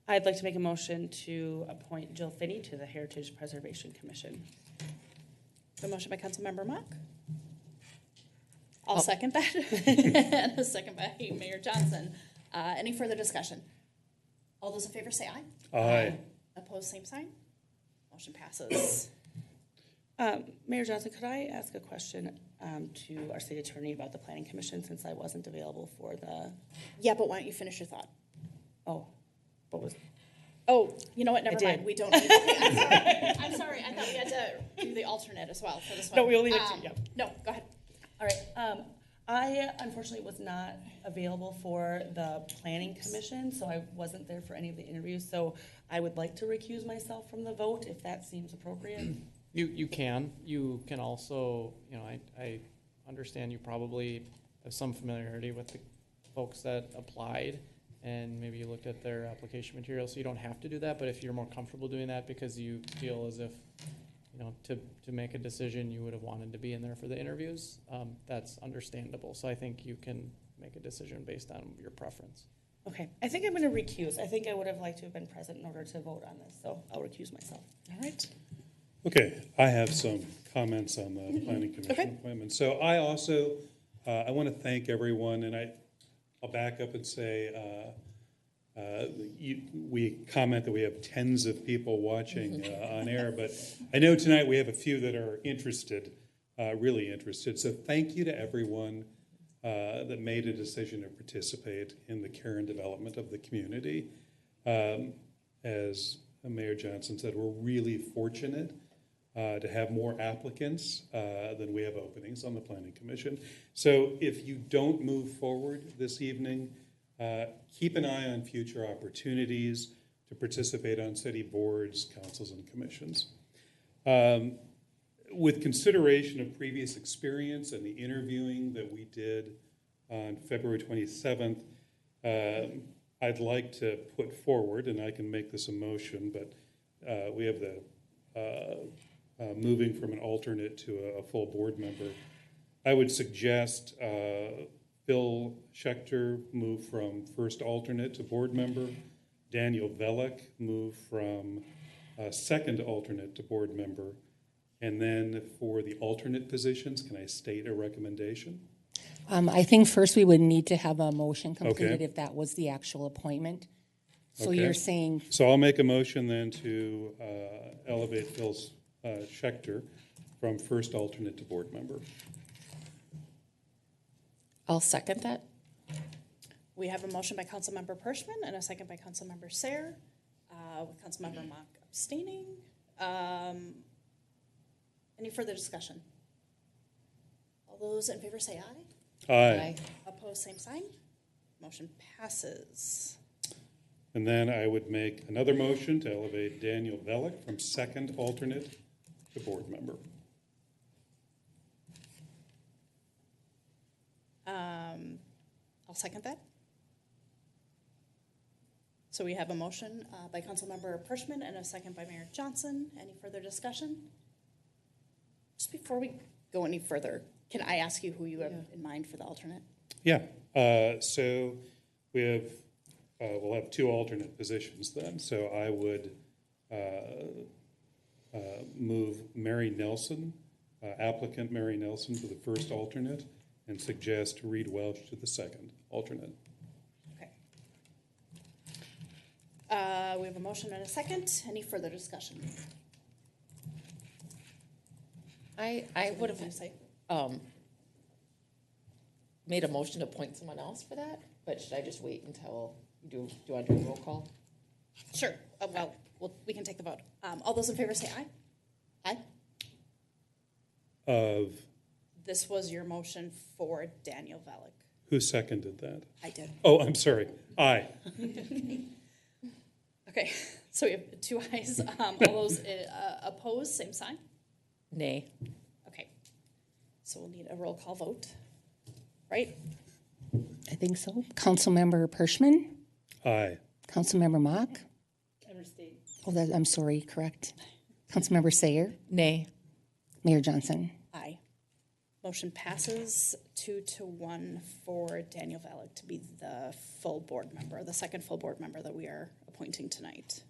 I'd like to make a motion to appoint Jill Finney to the Heritage Preservation Commission. A motion by Councilmember Mock. I'll second that. And a second by Mayor Johnson. Any further discussion? All those in favor say aye. Aye. Opposed, same sign. Motion passes. Mayor Johnson, could I ask a question to our city attorney about the Planning Commission since I wasn't available for the, Yeah, but why don't you finish your thought? what was, Oh, you know what, never I mind, did. we don't need to. I'm sorry, I thought we had to do the alternate as well for this one. No, we only have two, yeah. No, go ahead. all right. I unfortunately was not available for the Planning Commission, so I wasn't there for any of the interviews. So I would like to recuse myself from the vote if that seems appropriate. You can. You can also, I understand you probably have some familiarity with the folks that applied, and maybe you looked at their application material, so you don't have to do that. But if you're more comfortable doing that because you feel as if, to make a decision, you would have wanted to be in there for the interviews, that's understandable. So I think you can make a decision based on your preference. Okay, I think I'm going to recuse. I think I would have liked to have been present in order to vote on this, so I'll recuse myself. All right. Okay, I have some comments on the Planning Commission Okay. appointment. So I also, I want to thank everyone, and I'll back up and say, we comment that we have tens of people watching on air, but I know tonight we have a few that are interested, really interested. So thank you to everyone that made a decision to participate in the care and development of the community. As Mayor Johnson said, we're really fortunate to have more applicants than we have openings on the Planning Commission. So if you don't move forward this evening, keep an eye on future opportunities to participate on city boards, councils, and commissions. With consideration of previous experience and the interviewing that we did on February 27th, I'd like to put forward, and I can make this a motion, but we have the moving from an alternate to a full board member. I would suggest Phil Schechter move from first alternate to board member. Daniel Velick move from second alternate to board member. And then for the alternate positions, can I state a recommendation? I think first we would need to have a motion completed Okay. if that was the actual appointment. So Okay. you're saying, So I'll make a motion then to elevate Phil Schechter from first alternate to board member. I'll second that. We have a motion by Councilmember Pershman and a second by Councilmember Sayre, with Councilmember Mock abstaining. Any further discussion? All those in favor say aye. Aye. Opposed, same sign. Motion passes. And then I would make another motion to elevate Daniel Velick from second alternate to board member. I'll second that. So we have a motion by Councilmember Pershman and a second by Mayor Johnson. Any further discussion? Just before we go any further, can I ask you who you have in mind for the alternate? Yeah, so we have, we'll have two alternate positions then. So I would move Mary Nelson, applicant Mary Nelson to the first alternate, and suggest Reed Welch to the second alternate. Okay. We have a motion and a second. Any further discussion? I would What have, did you say? made a motion to appoint someone else for that, but should I just wait until you want to do a roll call? Sure. We can take the vote. All those in favor say aye. Aye. Of, This was your motion for Daniel Velick. who seconded that? I did. Oh, I'm sorry. Aye. Okay, so we have 2 ayes. All those opposed, same sign. Nay. Okay, so we'll need a roll call vote, right? I think so. Councilmember Pershman, Aye. Councilmember Mock. I'm sorry, correct. Councilmember Sayer, Nay. Mayor Johnson. Aye. Motion passes 2-1 for Daniel Velick to be the full board member, the second full board member that we are appointing tonight.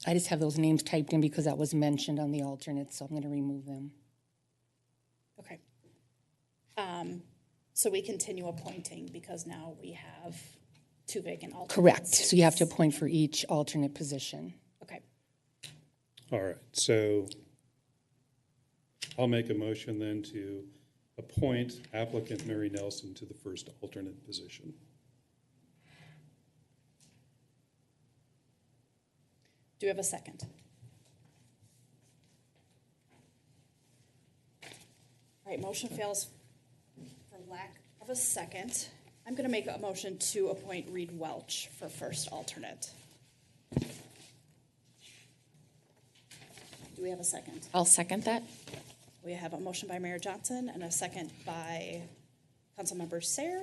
I just have those names typed in because that was mentioned on the alternate, so I'm going to remove them. Okay. So we continue appointing because now we have 2 vacant alternates. Correct. So you have to appoint for each alternate position. Okay. All right, so I'll make a motion then to appoint applicant Mary Nelson to the first alternate position. Do we have a second? All right, motion fails for lack of a second. I'm going to make a motion to appoint Reed Welch for first alternate. Do we have a second? I'll second that. We have a motion by Mayor Johnson and a second by Councilmember Sayer.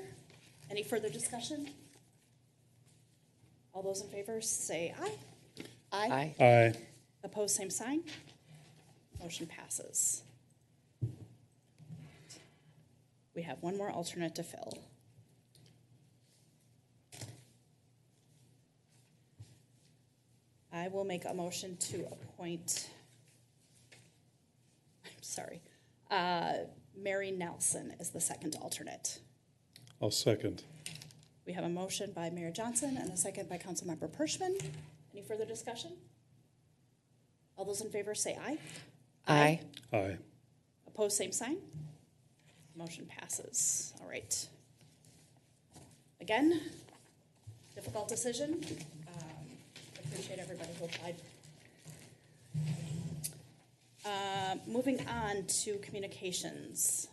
Any further discussion? All those in favor say aye. Aye. Aye. Opposed, same sign. Motion passes. We have 1 more alternate to fill. I will make a motion to appoint, Mary Nelson as the second alternate. I'll second. We have a motion by Mayor Johnson and a second by Councilmember Pershman. Any further discussion? All those in favor say aye. Aye. Aye. Opposed, same sign. Motion passes. All right. Again, difficult decision. Appreciate everybody who applied. Moving on to communications.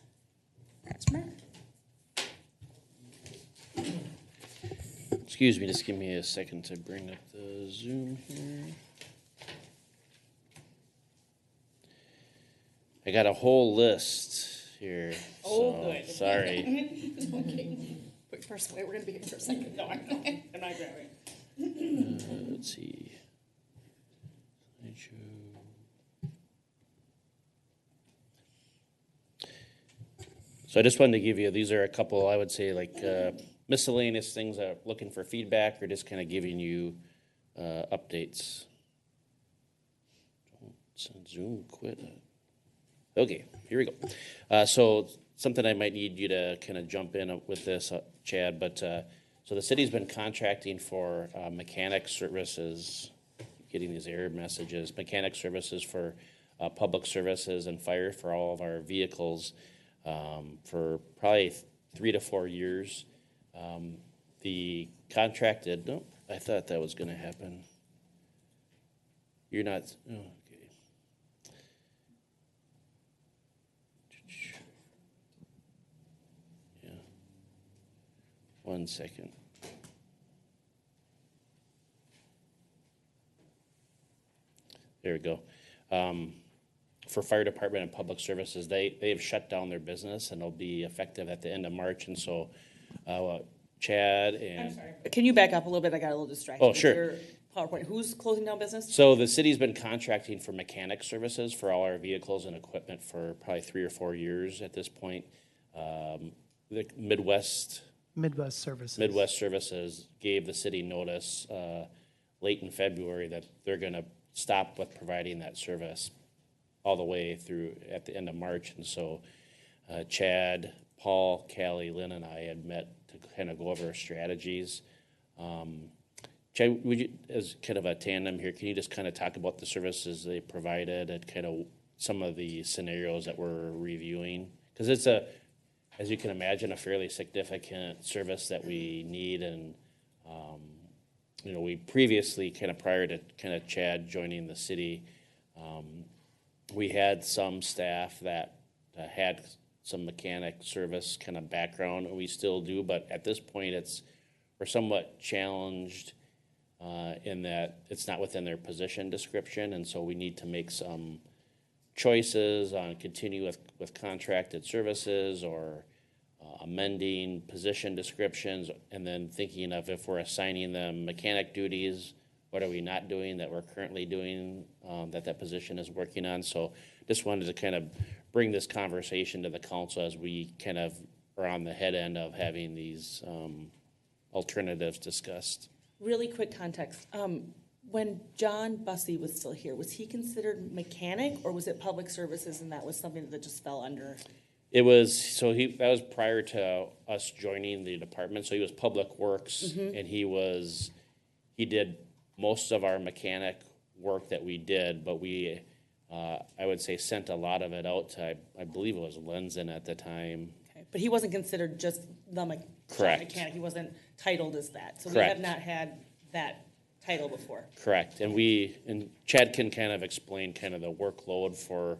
Mr. Mayor. Excuse me, just give me a second to bring up the Zoom here. I got a whole list here, so sorry. Quick, first, wait, we're gonna be here for a second. No, I'm not grabbing. Let's see. Slideshow. So I just wanted to give you, these are a couple, I would say, like miscellaneous things that are looking for feedback or just kind of giving you updates. Zoom quit. Okay, here we go. So something I might need you to kind of jump in with this, Chad, but so the city's been contracting for mechanic services, getting these error messages, mechanic services for public services and fire for all of our vehicles for probably 3 to 4 years. The contracted, no, I thought that was going to happen. You're not, oh, okay. Yeah. 1 second. There we go. For fire department and public services, they have shut down their business and it'll be effective at the end of March. And so Chad and. I'm sorry. Can you back up a little bit? I got a little distracted. Oh, sure. With your PowerPoint. Who's closing down business? So the city's been contracting for mechanic services for all our vehicles and equipment for probably 3 or 4 years at this point. The Midwest Services gave the city notice late in February that they're going to stop with providing that service all the way through at the end of March. And so Chad, Paul, Callie, Lynn, and I had met to kind of go over our strategies. Chad, would you, as kind of a tandem here, can you just kind of talk about the services they provided and kind of some of the scenarios that we're reviewing? Because it's as you can imagine, a fairly significant service that we need. And, we previously, kind of prior to kind of Chad joining the city, we had some staff that had some mechanic service kind of background, and we still do, but at this point, we're somewhat challenged in that it's not within their position description, and so we need to make some choices on continue with contracted services or amending position descriptions, and then thinking of if we're assigning them mechanic duties, what are we not doing that we're currently doing that position is working on. So just wanted to kind of bring this conversation to the council as we kind of are on the head end of having these alternatives discussed. Really quick context. When John Bussey was still here, was he considered mechanic or was it public services and that was something that just fell under? It was, that was prior to us joining the department, so he was Public Works, and he did most of our mechanic work that we did, but we, I would say, sent a lot of it out to, I believe it was Lenzen at the time. Okay. But he wasn't considered just the Correct. mechanic, he wasn't titled as that. So Correct. we have not had that title before. Correct, and Chad can kind of explain kind of the workload for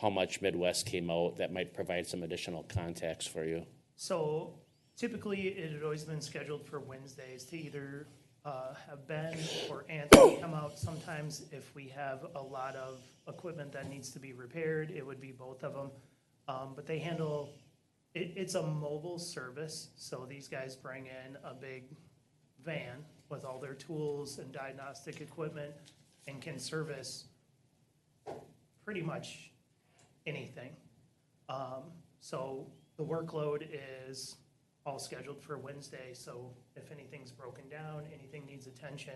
how much Midwest came out, that might provide some additional context for you. So typically, it had always been scheduled for Wednesdays to either have Ben or Anthony come out. Sometimes if we have a lot of equipment that needs to be repaired, it would be both of them. But they handle, it's a mobile service, so these guys bring in a big van with all their tools and diagnostic equipment and can service pretty much anything. So the workload is all scheduled for Wednesday, so if anything's broken down, anything needs attention,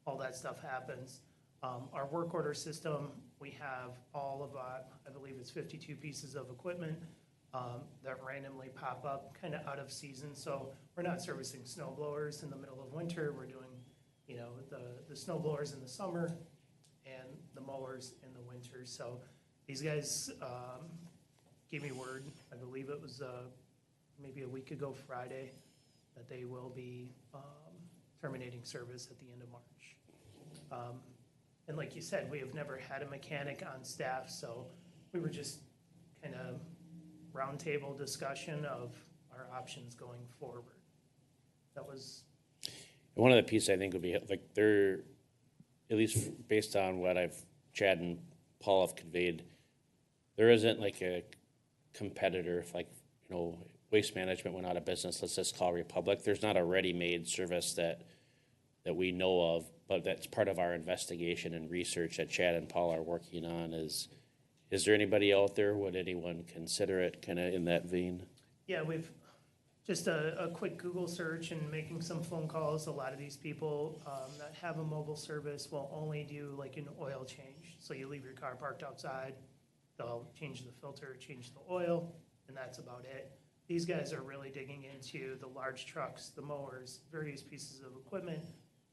all that stuff happens. Our work order system, we have all of, I believe it's 52 pieces of equipment that randomly pop up kind of out of season. So we're not servicing snow blowers in the middle of winter. We're doing, the snow blowers in the summer and the mowers in the winter. So these guys gave me word, I believe it was maybe a week ago Friday, that they will be terminating service at the end of March. And like you said, we have never had a mechanic on staff, so we were just kind of roundtable discussion of our options going forward. That was. One of the pieces I think would be like they're, at least based on what Chad and Paul have conveyed, there isn't like a competitor. If Waste Management went out of business, let's just call Republic. There's not a ready-made service that we know of, but that's part of our investigation and research that Chad and Paul are working on. Is there anybody out there? Would anyone consider it kind of in that vein? Yeah, we've just a quick Google search and making some phone calls. A lot of these people that have a mobile service will only do like an oil change. So you leave your car parked outside, they'll change the filter, change the oil, and that's about it. These guys are really digging into the large trucks, the mowers, various pieces of equipment,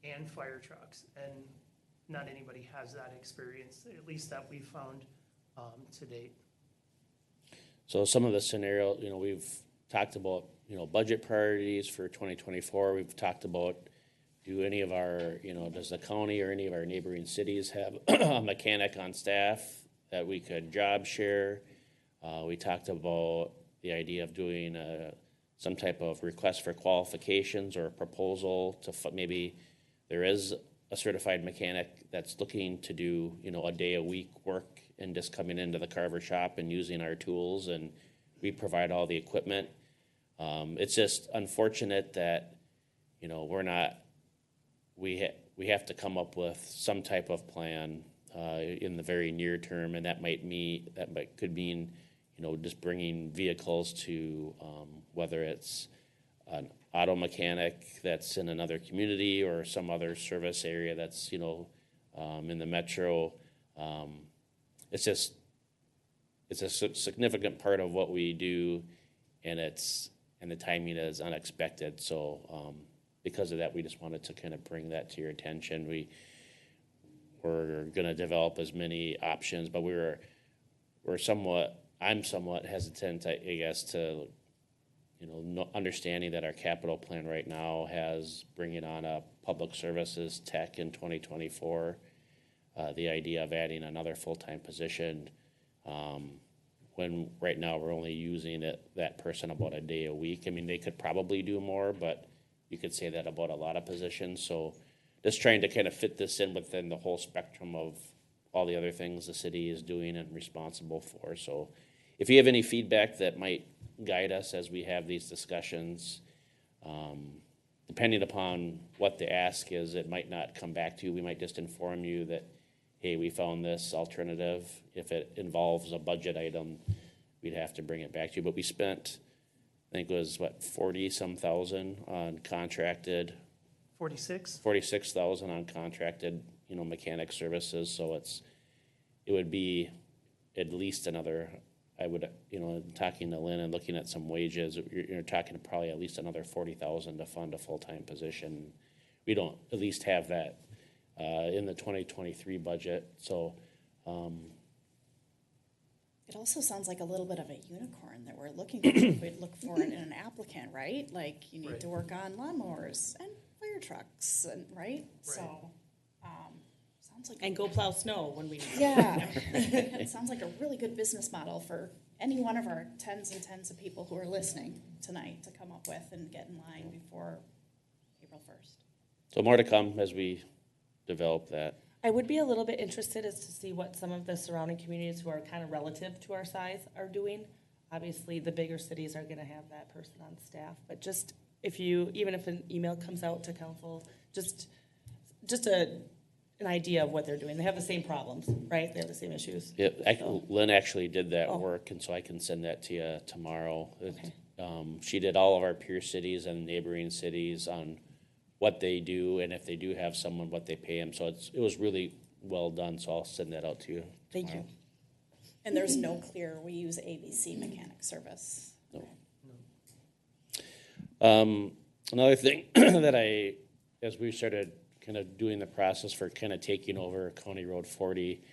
and fire trucks. And not anybody has that experience, at least that we've found to date. So some of the scenario, we've talked about, budget priorities for 2024. We've talked about, do any of our, does the county or any of our neighboring cities have a mechanic on staff that we could job share? We talked about the idea of doing some type of request for qualifications or a proposal to maybe there is a certified mechanic that's looking to do, a day a week work and just coming into the Carver shop and using our tools, and we provide all the equipment. It's just unfortunate that, we have to come up with some type of plan in the very near term, and that could mean, just bringing vehicles to whether it's an auto mechanic that's in another community or some other service area that's, in the metro. It's a significant part of what we do, and the timing is unexpected. So because of that, we just wanted to kind of bring that to your attention. We're going to develop as many options, but I'm somewhat hesitant, I guess, to, understanding that our capital plan right now has bringing on a public services tech in 2024, the idea of adding another full-time position, when right now we're only using that person about a day a week. I mean, they could probably do more, but you could say that about a lot of positions. So just trying to kind of fit this in within the whole spectrum of all the other things the city is doing and responsible for. So if you have any feedback that might guide us as we have these discussions, depending upon what the ask is, it might not come back to you. We might just inform you that, hey, we found this alternative. If it involves a budget item, we'd have to bring it back to you. But we spent, I think it was, 40-some thousand on contracted. 46,000 on contracted, mechanic services. So it would be at least another, I would, talking to Lynn and looking at some wages, you're talking probably at least another 40,000 to fund a full-time position. We don't at least have that in the 2023 budget. So It also sounds like a little bit of a unicorn that we're looking for. We'd look for in an applicant, right? Like you need to work on lawnmowers and fire trucks, and right? So, sounds like And go plow snow when we. yeah, it sounds like a really good business model for any one of our tens and tens of people who are listening tonight to come up with and get in line before April 1st. So more to come as we develop that. I would be a little bit interested as to see what some of the surrounding communities who are kind of relative to our size are doing. Obviously, the bigger cities are gonna have that person on staff, but just even if an email comes out to council, just an idea of what they're doing. They have the same problems, right? They have the same issues. Yeah, Lynn actually did that work, and so I can send that to you tomorrow. Okay. She did all of our peer cities and neighboring cities on what they do, and if they do have someone, what they pay them. So it was really well done, so I'll send that out to you. Thank you. And there's no clear, we use ABC mechanic service. No. Another thing that as we started kind of doing the process for kind of taking over County Road 40,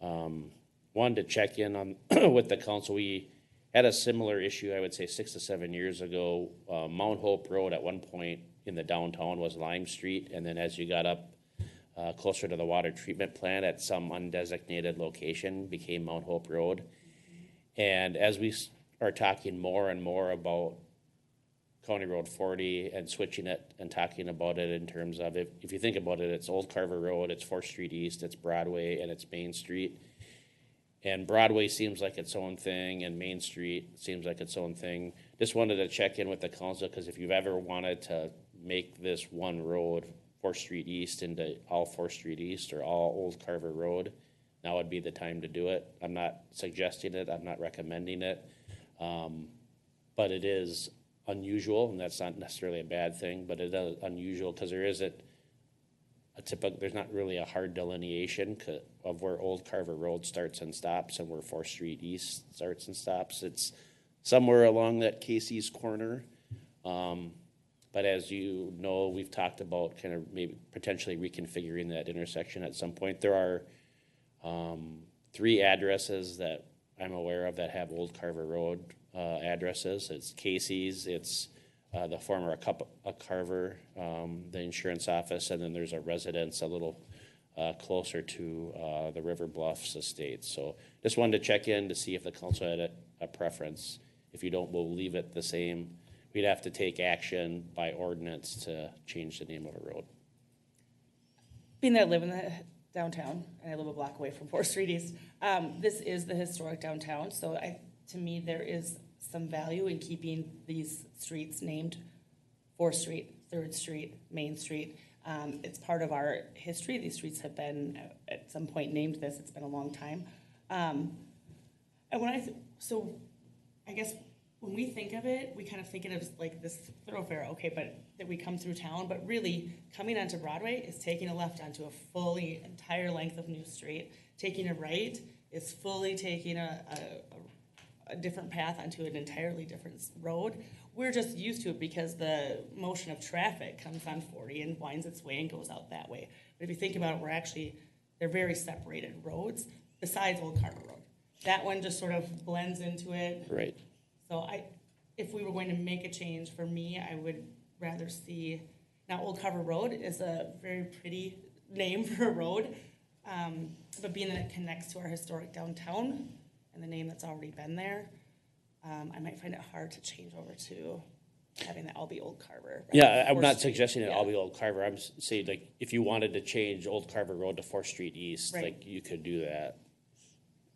wanted to check in on with the council. We had a similar issue, I would say 6 to 7 years ago. Mount Hope Road at one point in the downtown was Lime Street, and then as you got up closer to the water treatment plant at some undesignated location became Mount Hope Road. And as we are talking more and more about County Road 40 and switching it and talking about it in terms of, if you think about it, it's Old Carver Road, it's 4th Street East, it's Broadway, and it's Main Street. And Broadway seems like its own thing, and Main Street seems like its own thing. Just wanted to check in with the council, because if you've ever wanted to make this one road, 4th Street East, into all 4th Street East or all Old Carver Road, now would be the time to do it. I'm not suggesting it, I'm not recommending it, but it is unusual, and that's not necessarily a bad thing, but it is unusual because there isn't there's not really a hard delineation of where Old Carver Road starts and stops and where 4th Street East starts and stops. It's somewhere along that Casey's corner. But as you know, we've talked about kind of maybe potentially reconfiguring that intersection at some point. There are 3 addresses that I'm aware of that have Old Carver Road addresses. It's Casey's, it's the former Carver, the insurance office, and then there's a residence a little closer to the River Bluffs estate. So just wanted to check in to see if the council had a preference. If you don't, we'll leave it the same. We'd have to take action by ordinance to change the name of a road. Being that I live in the downtown, and I live a block away from 4th Street East, this is the historic downtown, so to me, there is some value in keeping these streets named 4th Street, 3rd Street, Main Street. It's part of our history. These streets have been at some point named this. It's been a long time. And I guess when we think of it, we kind of think of it as like this thoroughfare, okay, but that we come through town, but really coming onto Broadway is taking a left onto a entire length of new street. Taking a right is fully taking a different path onto an entirely different road. We're just used to it because the motion of traffic comes on 40 and winds its way and goes out that way. But if you think about it, they're very separated roads besides Old Carver Road. That one just sort of blends into it. Right. So if we were going to make a change, for me, I would rather see, now Old Carver Road is a very pretty name for a road, but being that it connects to our historic downtown and the name that's already been there, I might find it hard to change over to having that all be Old Carver. Yeah, I'm 4th not Street. suggesting it all Yeah. be Old Carver. I'm saying, like, if you wanted to change Old Carver Road to 4th Street East, Right. like, you could do that.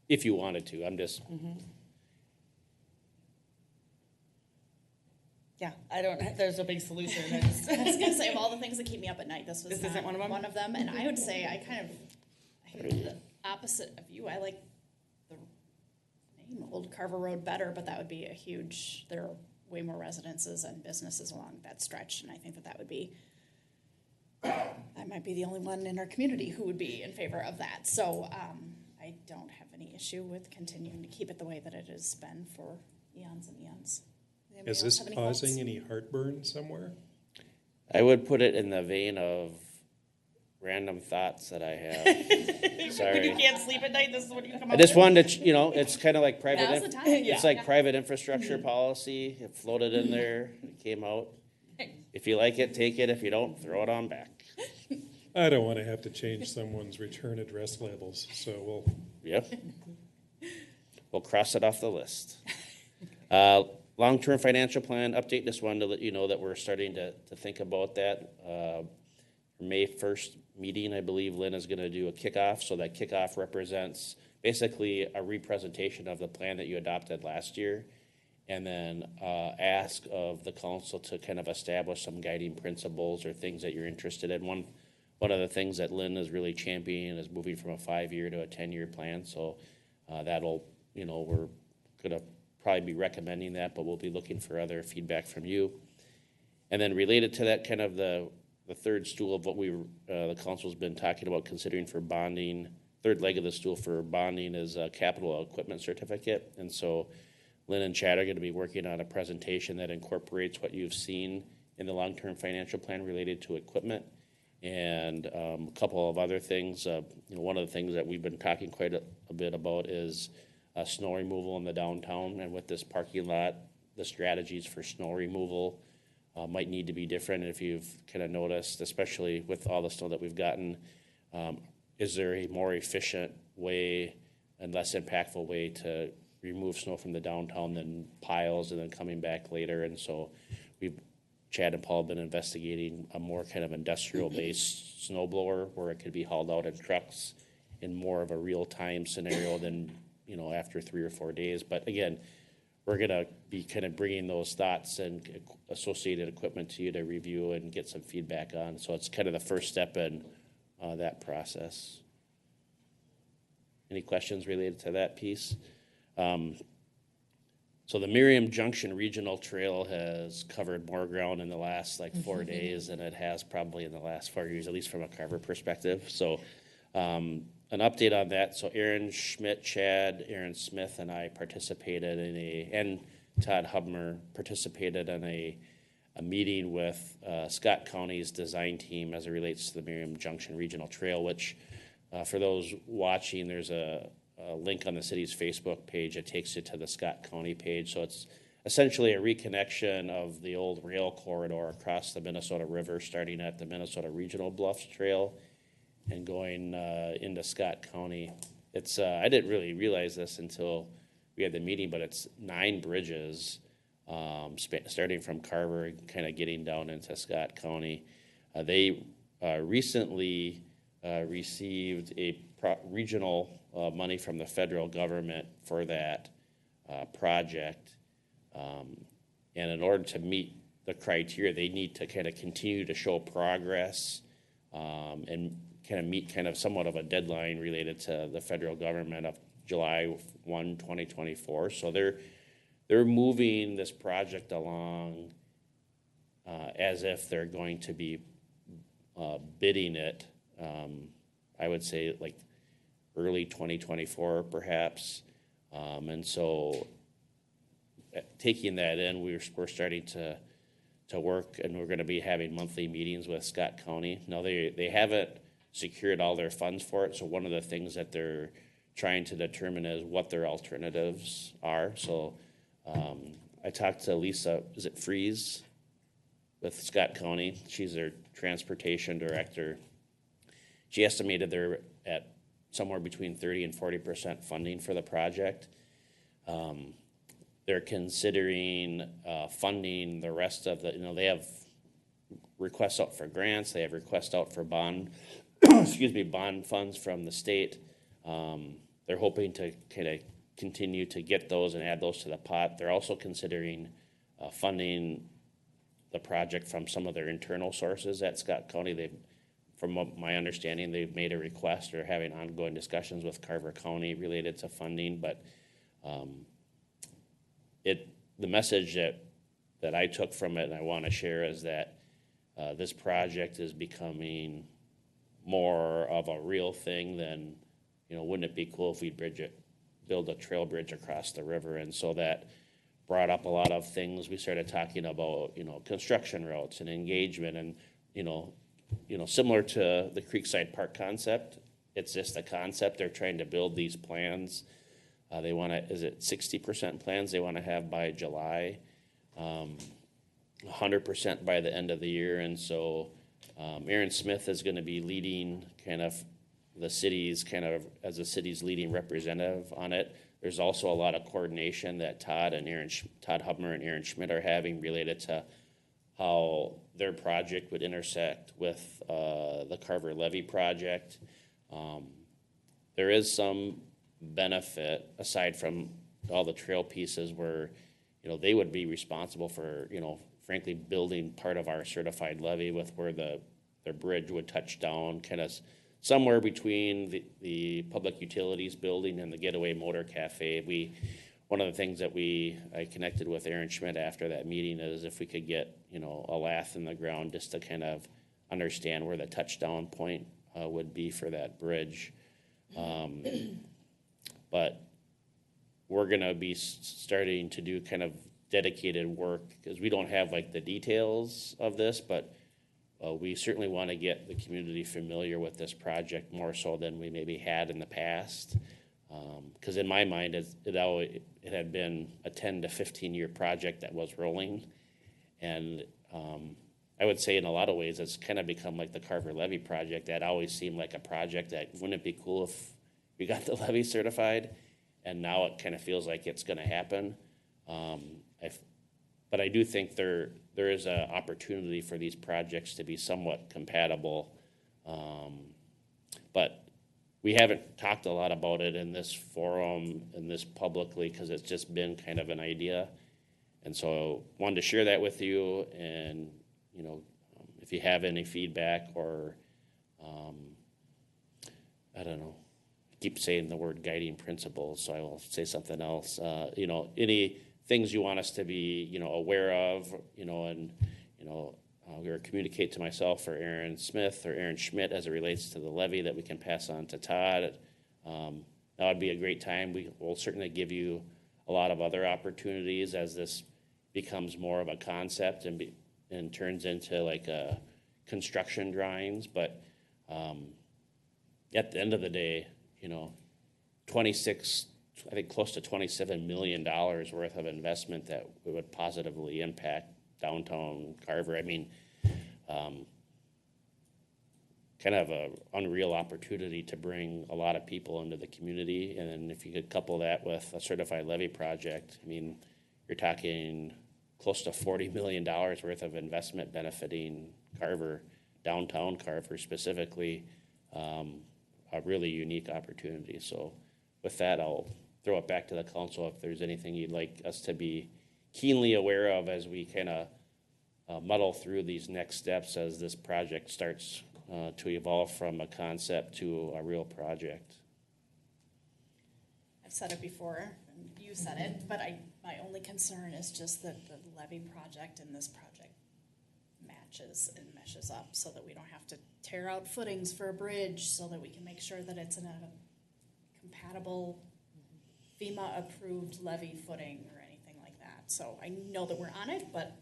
If you wanted to, I'm just, Yeah, there's a big solution. I just- I was gonna say, of all the things that keep me up at night, this was This isn't not one of them? and I would say I hate the opposite of you. I like the name Old Carver Road better, but that would be there are way more residences and businesses along that stretch, and I think that would be, I might be the only one in our community who would be in favor of that. So I don't have any issue with continuing to keep it the way that it has been for eons and eons. Anybody Is else this have any causing thoughts? any heartburn somewhere? I would put it in the vein of random thoughts that I have. When you Sorry. can't sleep at night, this is what you come I up just with? wanted to, it's kind of like private, Now's the time. it's like private infrastructure policy. It floated in there, it came out. If you like it, take it. If you don't, throw it on back. I don't want to have to change someone's return address labels, so we'll, Yep. We'll cross it off the list. Long-term financial plan update, just wanted to let you know that we're starting to think about that. May 1st meeting, I believe Lynn is going to do a kickoff. So that kickoff represents basically a representation of the plan that you adopted last year. And then ask of the council to kind of establish some guiding principles or things that you're interested in. One of the things that Lynn is really championing is moving from a 5-year to a 10-year plan. So that'll, we're going to probably be recommending that, but we'll be looking for other feedback from you. And then related to that, kind of the third stool of what the council's been talking about considering for bonding, third leg of the stool for bonding is a capital equipment certificate. And so Lynn and Chad are going to be working on a presentation that incorporates what you've seen in the long-term financial plan related to equipment and a couple of other things. One of the things that we've been talking quite a bit about is snow removal in the downtown. And with this parking lot, the strategies for snow removal might need to be different. And if you've kind of noticed, especially with all the snow that we've gotten, is there a more efficient way and less impactful way to remove snow from the downtown than piles and then coming back later? And so Chad and Paul have been investigating a more kind of industrial-based snow blower where it could be hauled out in trucks in more of a real-time scenario than, after 3 or 4 days. But again, we're going to be kind of bringing those thoughts and associated equipment to you to review and get some feedback on. So it's kind of the first step in that process. Any questions related to that piece? So the Miriam Junction Regional Trail has covered more ground in the last 4 days than it has probably in the last 4 years, at least from a Carver perspective. So an update on that. So Aaron Schmidt, Chad, Aaron Smith, and I participated and Todd Hubmer participated in a meeting with Scott County's design team as it relates to the Miriam Junction Regional Trail, which for those watching, there's a link on the city's Facebook page that takes you to the Scott County page. So it's essentially a reconnection of the old rail corridor across the Minnesota River, starting at the Minnesota Regional Bluffs Trail and going into Scott County. It's I didn't really realize this until we had the meeting, but it's 9 bridges starting from Carver and kind of getting down into Scott County. They recently received a regional money from the federal government for that project. And in order to meet the criteria, they need to kind of continue to show progress and kind of meet kind of somewhat of a deadline related to the federal government of July 1, 2024. So they're moving this project along as if they're going to be bidding it, I would say early 2024 perhaps. And so taking that in, we're starting to work, and we're going to be having monthly meetings with Scott County. Now, they haven't secured all their funds for it, so one of the things that they're trying to determine is what their alternatives are. So I talked to Lisa, is it Freeze, with Scott County. She's their transportation director. She estimated they're at somewhere between 30 and 40% funding for the project. They're considering funding the rest of the, they have requests out for grants, they have requests out for bond, bond funds from the state. They're hoping to kind of continue to get those and add those to the pot. They're also considering funding the project from some of their internal sources at Scott County. From what my understanding, they've made a request or having ongoing discussions with Carver County related to funding, but the message that I took from it and I want to share is that this project is becoming more of a real thing than, wouldn't it be cool if we build a trail bridge across the river? And so that brought up a lot of things. We started talking about, construction routes and engagement and, similar to the Creekside Park concept. It's just a concept. They're trying to build these plans. They want to, is it 60% plans they want to have by July, 100% by the end of the year. And so Aaron Smith is going to be leading kind of the city's as the city's leading representative on it. There's also a lot of coordination that Todd Hubner and Aaron Schmidt are having related to how their project would intersect with the Carver Levee project. There is some benefit aside from all the trail pieces where, they would be responsible for, frankly, building part of our certified levee with where their bridge would touch down, kind of somewhere between the public utilities building and the Getaway Motor Cafe. One of the things that I connected with Aaron Schmidt after that meeting is if we could get, a lath in the ground just to kind of understand where the touchdown point would be for that bridge. But we're going to be starting to do kind of dedicated work because we don't have like the details of this, but we certainly want to get the community familiar with this project more so than we maybe had in the past. Because in my mind, it had been a 10 to 15-year project that was rolling. And I would say in a lot of ways, it's kind of become like the Carver Levee project. That always seemed like a project that wouldn't it be cool if we got the levee certified? And now it kind of feels like it's going to happen. But I do think there is an opportunity for these projects to be somewhat compatible. But we haven't talked a lot about it in this forum and this publicly because it's just been kind of an idea. And so I wanted to share that with you. And, if you have any feedback or, I don't know, I keep saying the word guiding principles, so I will say something else. Any things you want us to be, aware of, and, or communicate to myself or Aaron Smith or Aaron Schmidt as it relates to the levee that we can pass on to Todd. That would be a great time. We will certainly give you a lot of other opportunities as this becomes more of a concept and turns into like a construction drawings. But at the end of the day, I think close to $27 million worth of investment that would positively impact downtown Carver. I mean, kind of an unreal opportunity to bring a lot of people into the community. And then if you could couple that with a certified levee project, I mean, you're talking close to $40 million worth of investment benefiting Carver, downtown Carver specifically, a really unique opportunity. So with that, I'll throw it back to the council if there's anything you'd like us to be keenly aware of as we kind of muddle through these next steps as this project starts to evolve from a concept to a real project. I've said it before, and you said it, but my only concern is just that the levee project and this project matches and meshes up so that we don't have to tear out footings for a bridge, so that we can make sure that it's in a compatible FEMA-approved levee footing or anything like that. that. So I know that we're on it, but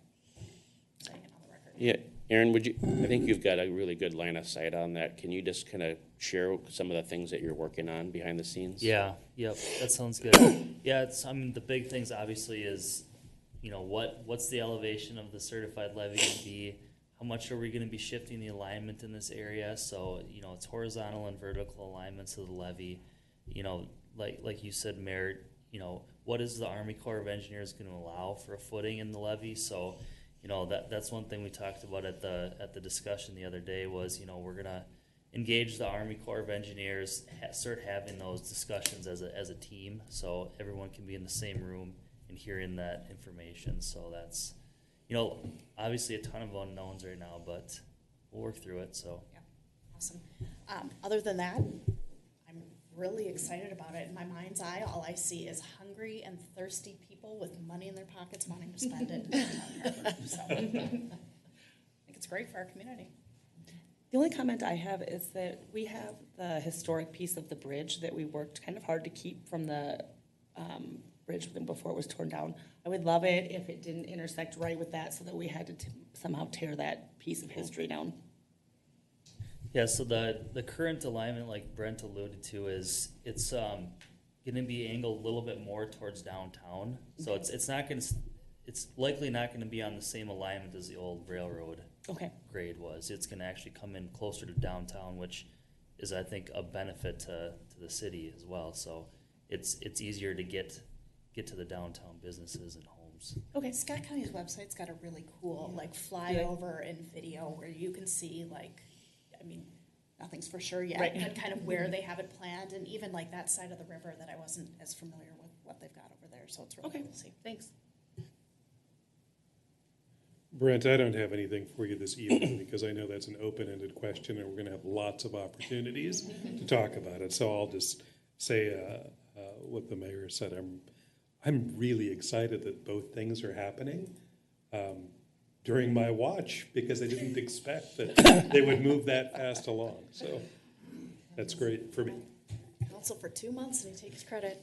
saying it on the record. Yeah, Aaron, I think you've got a really good line of sight on that. Can you just kind of share some of the things that you're working on behind the scenes? Yeah, yep, that sounds good. Yeah, I mean, the big things obviously is, what's the elevation of the certified levee going to be? How much are we going to be shifting the alignment in this area? So, it's horizontal and vertical alignments of the levee. Like you said, Mayor, what is the Army Corps of Engineers going to allow for a footing in the levee? So, that's one thing we talked about at the discussion the other day was, we're going to engage the Army Corps of Engineers, start having those discussions as a team, so everyone can be in the same room and hearing that information. So that's, obviously a ton of unknowns right now, but we'll work through it. So Yeah, awesome. Other than that, I'm really excited about it. In my mind's eye, all I see is hungry and thirsty people with money in their pockets wanting to spend it. So I think it's great for our community. The only comment I have is that we have the historic piece of the bridge that we worked kind of hard to keep from the bridge before it was torn down. I would love it if it didn't intersect right with that so that we had to somehow tear that piece of history down. yeah, so the current alignment, like Brent alluded to, is it's going to be angled a little bit more towards downtown. So it's likely not going to be on the same alignment as the old railroad grade was. It's going to actually come in closer to downtown, which is, I think, a benefit to the city as well. So it's easier to get to the downtown businesses and homes. Okay, Scott County's website's got a really cool flyover and video where you can see nothing's for sure yet, but kind of where they have it planned, and even that side of the river that I wasn't as familiar with what they've got over there. So it's really cool to see. Thanks. Brent, I don't have anything for you this evening because I know that's an open-ended question and we're going to have lots of opportunities to talk about it. So I'll just say what the mayor said. I'm really excited that both things are happening during my watch because I didn't expect that they would move that fast along. So that's great for me. Council for 2 months and he takes credit.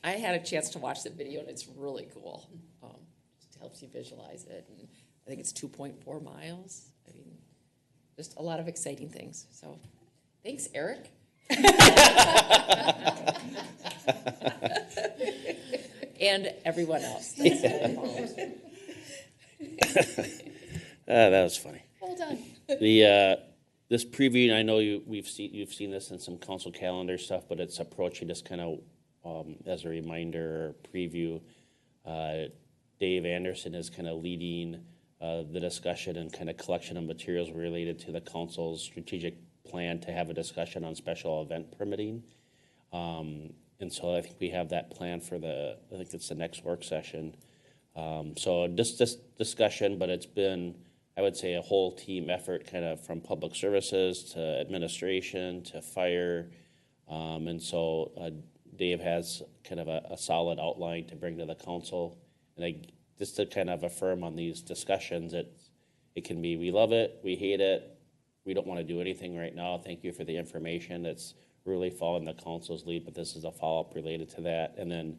I had a chance to watch the video, and it's really cool. It helps you visualize it, and I think it's 2.4 miles. I mean, just a lot of exciting things. So, thanks, Eric. And everyone else. That was funny. Well done. This preview, I know you've seen this in some council calendar stuff, but it's approaching just kind of as a reminder or preview. Dave Anderson is kind of leading the discussion and kind of collection of materials related to the council's strategic plan to have a discussion on special event permitting. And so I think we have that plan for I think it's the next work session. So just this discussion, but it's been, I would say, a whole team effort kind of from public services to administration to fire. And so Dave has kind of a solid outline to bring to the council. And just to kind of affirm on these discussions, it can be, we love it, we hate it, we don't want to do anything right now. Thank you for the information. It's really following the council's lead, but this is a follow-up related to that. And then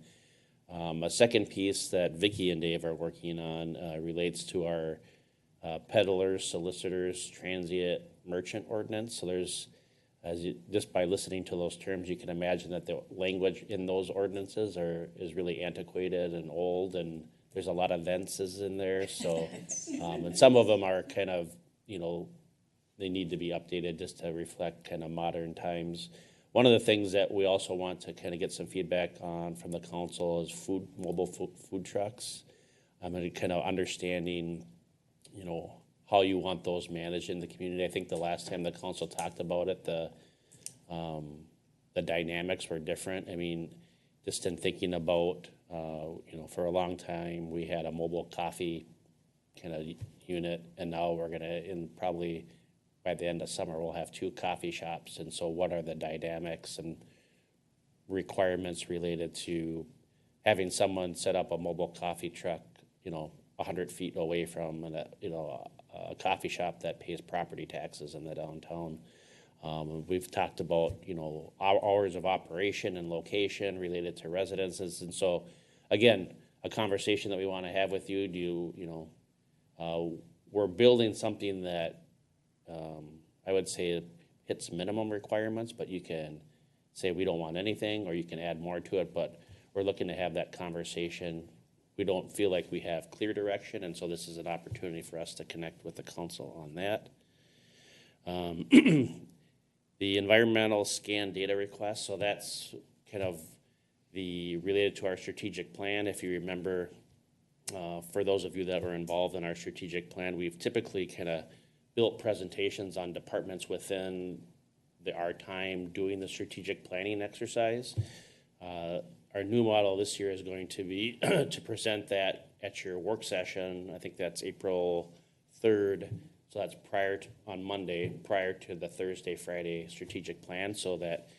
a second piece that Vicki and Dave are working on relates to our peddlers, solicitors, transient merchant ordinance. So there's, just by listening to those terms, you can imagine that the language in those ordinances is really antiquated and old, and there's a lot of "thenses" in there. So, and some of them are kind of, they need to be updated just to reflect kind of modern times. One of the things that we also want to kind of get some feedback on from the council is mobile food trucks. And kind of understanding, how you want those managed in the community. I think the last time the council talked about it, the dynamics were different. I mean, just in thinking about, for a long time, we had a mobile coffee kind of unit, and now we're gonna, probably by the end of summer, we'll have 2 coffee shops. And so what are the dynamics and requirements related to having someone set up a mobile coffee truck, 100 feet away from a coffee shop that pays property taxes in the downtown. We've talked about, our hours of operation and location related to residences. And so, again, a conversation that we want to have with you. We're building something that I would say hits minimum requirements, but you can say we don't want anything, or you can add more to it, but we're looking to have that conversation. We don't feel like we have clear direction, and so this is an opportunity for us to connect with the council on that. The environmental scan data request, so that's kind of related to our strategic plan. If you remember, for those of you that were involved in our strategic plan, we've typically kind of built presentations on departments within our time doing the strategic planning exercise. Our new model this year is going to be to present that at your work session. I think that's April 3rd. So that's on Monday, prior to the Thursday, Friday strategic plan, so that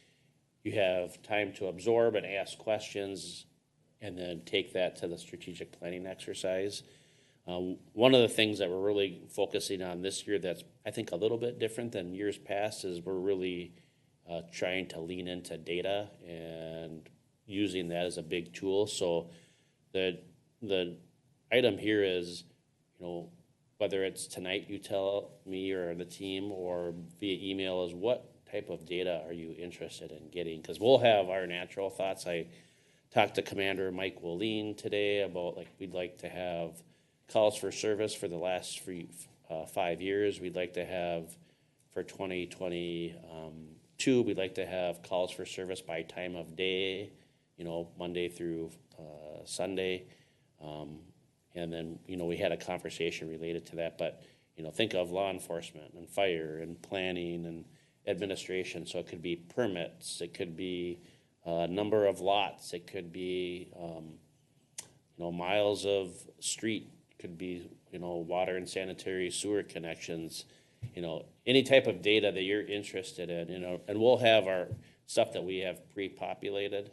you have time to absorb and ask questions and then take that to the strategic planning exercise. One of the things that we're really focusing on this year that's, I think, a little bit different than years past is we're really trying to lean into data and using that as a big tool. So the item here is, whether it's tonight you tell me or the team or via email, is what type of data are you interested in getting? Because we'll have our natural thoughts. I talked to Commander Mike Willeen today about, we'd like to have calls for service for the last 5 years. We'd like to have for 2022, we'd like to have calls for service by time of day, Monday through Sunday. And then, we had a conversation related to that. But, think of law enforcement and fire and planning and administration. So it could be permits. It could be number of lots. It could be, miles of street. It could be, water and sanitary sewer connections. Any type of data that you're interested in, and we'll have our stuff that we have pre-populated.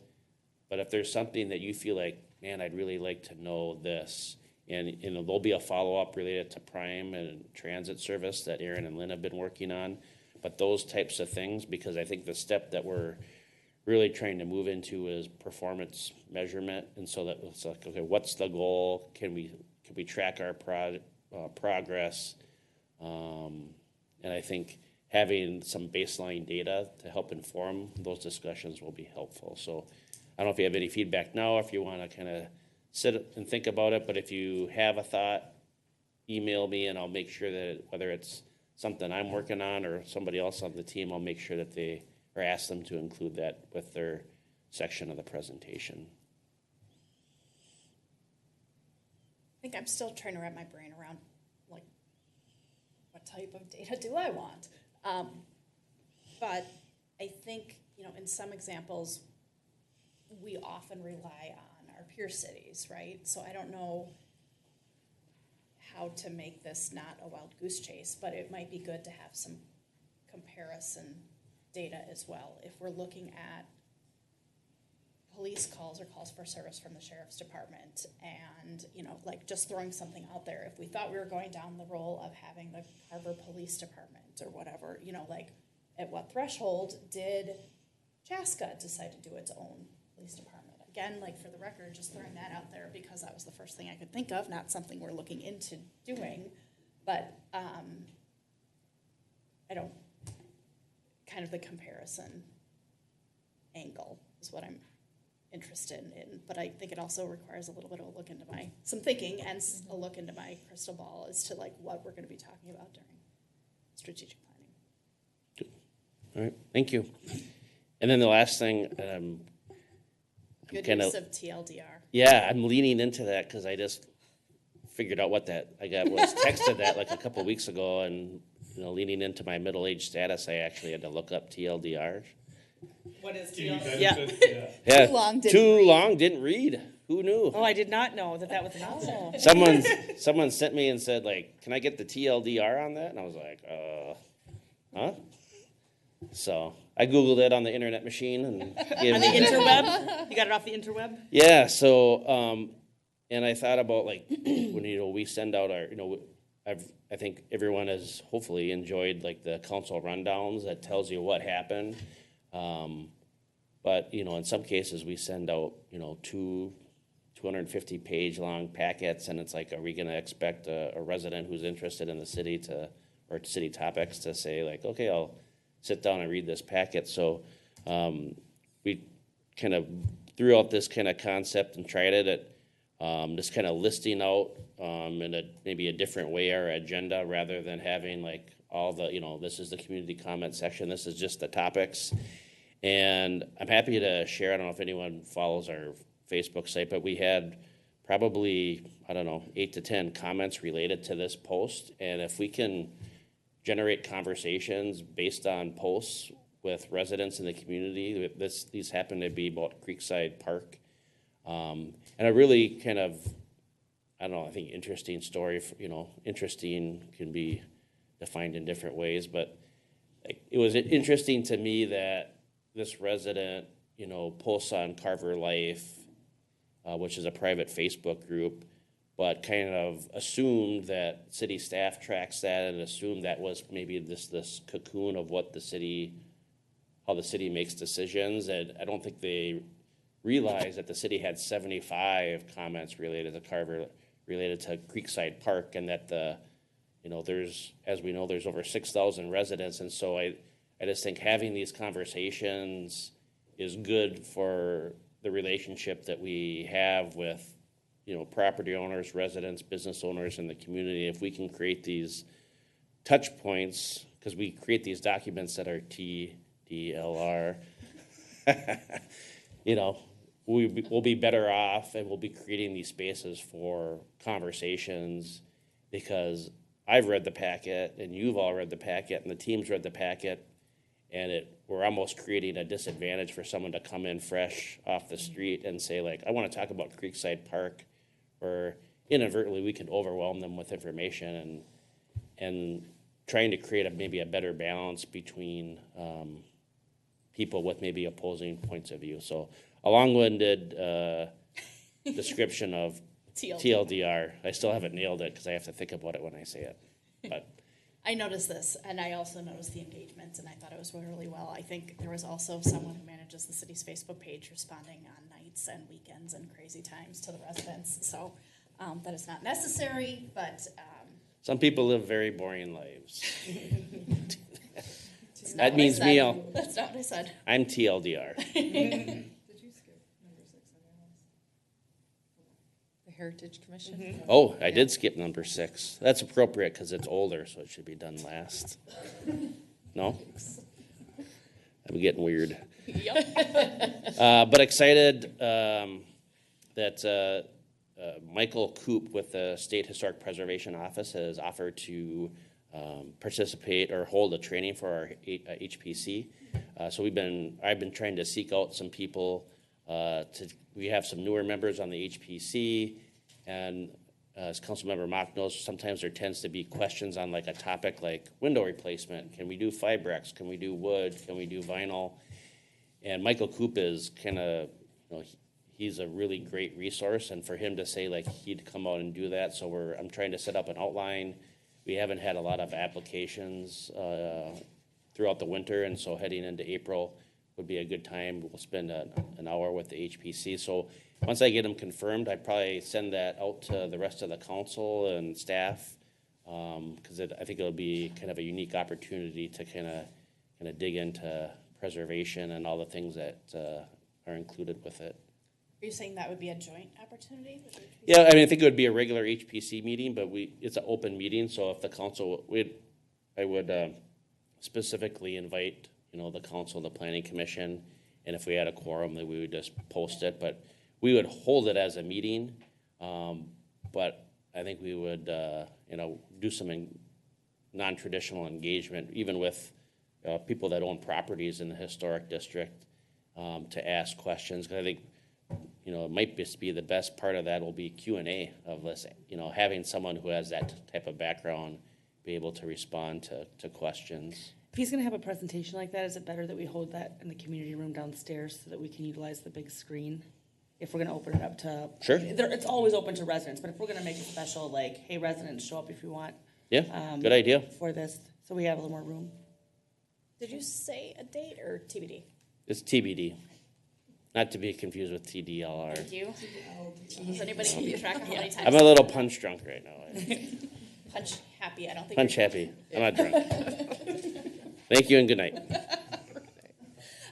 But if there's something that you feel like, man, I'd really like to know this, and there'll be a follow-up related to Prime and transit service that Aaron and Lynn have been working on. But those types of things, because I think the step that we're really trying to move into is performance measurement. And so that it's like, okay, what's the goal? Can we track our progress? And I think having some baseline data to help inform those discussions will be helpful. So I don't know if you have any feedback now, if you want to kind of sit and think about it, but if you have a thought, email me and I'll make sure that whether it's something I'm working on or somebody else on the team, I'll make sure that or ask them to include that with their section of the presentation. I think I'm still trying to wrap my brain around, what type of data do I want? But I think, in some examples, we often rely on our peer cities, right? So I don't know how to make this not a wild goose chase, but it might be good to have some comparison data as well. If we're looking at police calls or calls for service from the sheriff's department and, just throwing something out there, if we thought we were going down the role of having the Carver Police Department or whatever, at what threshold did Chaska decide to do its own police department? Again, for the record, just throwing that out there because that was the first thing I could think of, not something we're looking into doing, but I don't, kind of the comparison angle is what I'm interested in, but I think it also requires a little bit of a look into some thinking and a look into my crystal ball as to what we're going to be talking about during strategic planning. Good. All right, thank you. And then the last thing, good use of TLDR. Yeah, I'm leaning into that because I just figured out what that I was texted that a couple of weeks ago, and leaning into my middle-aged status, I actually had to look up TLDR. What is Yeah. Too long, didn't read. Who knew? Oh, I did not know that was an option. Someone sent me and said, can I get the TLDR on that? And I was like, huh? So I Googled it on the internet machine and on the interweb? You got it off the interweb? Yeah. So, and I thought about when we send out our, I think everyone has hopefully enjoyed like the council rundowns that tells you what happened. But, you know, in some cases we send out, you know, 250 page long packets, and it's like, are we going to expect a resident who's interested in the city or city topics to say like, okay, I'll sit down and read this packet. So we kind of threw out this kind of concept and tried it at just kind of listing out in maybe a different way our agenda, rather than having like all the, you know, this is the community comment section, this is just the topics. And I'm happy to share, I don't know if anyone follows our Facebook site, but we had probably, I don't know, 8 to 10 comments related to this post. And if we can generate conversations based on posts with residents in the community, these happen to be about Creekside Park. And a really kind of, I don't know, I think interesting story, you know, interesting can be defined in different ways, but like, it was interesting to me that this resident, you know, posts on Carver Life, which is a private Facebook group, but kind of assumed that city staff tracks that and assumed that was maybe this cocoon of what the city, how the city makes decisions. And I don't think they realized that the city had 75 comments related to Carver, related to Creekside Park, and that you know, there's, as we know, there's over 6,000 residents. And so I just think having these conversations is good for the relationship that we have with, you know, property owners, residents, business owners in the community. If we can create these touch points, because we create these documents that are TDLR, you know, we'll be better off, and we'll be creating these spaces for conversations, because I've read the packet and you've all read the packet and the team's read the packet, and we're almost creating a disadvantage for someone to come in fresh off the street and say like, I want to talk about Creekside Park, or inadvertently we can overwhelm them with information and trying to create maybe a better balance between people with maybe opposing points of view. So a long-winded description of TLDR. I still haven't nailed it because I have to think about it when I say it. But I noticed this, and I also noticed the engagement, and I thought it was really well. I think there was also someone who manages the city's Facebook page responding on nights and weekends and crazy times to the residents. So that is not necessary, but some people live very boring lives. That means me. That's not what I said. I'm TLDR. Did you skip number 6 on your list? The Heritage Commission? Oh, I did skip number 6. That's appropriate because it's older, so it should be done last. No? I'm getting weird. Yep. But excited that Michael Coop with the State Historic Preservation Office has offered to participate or hold a training for our HPC. So I've been trying to seek out some people. We have some newer members on the HPC, and as Councilmember Mock knows, sometimes there tends to be questions on like a topic like window replacement. Can we do Fibrex? Can we do wood? Can we do vinyl? And Michael Coop is kind of, you know, he's a really great resource, and for him to say like he'd come out and do that, so I'm trying to set up an outline. We haven't had a lot of applications throughout the winter, and so heading into April would be a good time. We'll spend an hour with the HPC. So once I get them confirmed, I'd probably send that out to the rest of the council and staff, because I think it'll be kind of a unique opportunity to kind of dig into preservation and all the things that are included with it. Are you saying that would be a joint opportunity with HPC? Yeah, I mean, I think it would be a regular HPC meeting, but it's an open meeting, so if the council, I would specifically invite, you know, the council, the planning commission, and if we had a quorum, then we would just post it, but we would hold it as a meeting, but I think we would, you know, do some non-traditional engagement, even with people that own properties in the historic district, to ask questions, because I think, you know, it might just be the best part of that will be Q&A of this, you know, having someone who has that type of background be able to respond to questions. If he's going to have a presentation like that, is it better that we hold that in the community room downstairs so that we can utilize the big screen? If we're going to open it up to... Sure. It's always open to residents, but if we're going to make it special, like, hey, residents, show up if you want Yeah, good idea. For this, so we have a little more room. Did you say a date or TBD? It's TBD, not to be confused with TDLR. Thank you. Does anybody keep track of how many times? I'm a little punch drunk right now. Punch happy, I don't think. Punch you're- happy. I'm not drunk. Thank you and good night.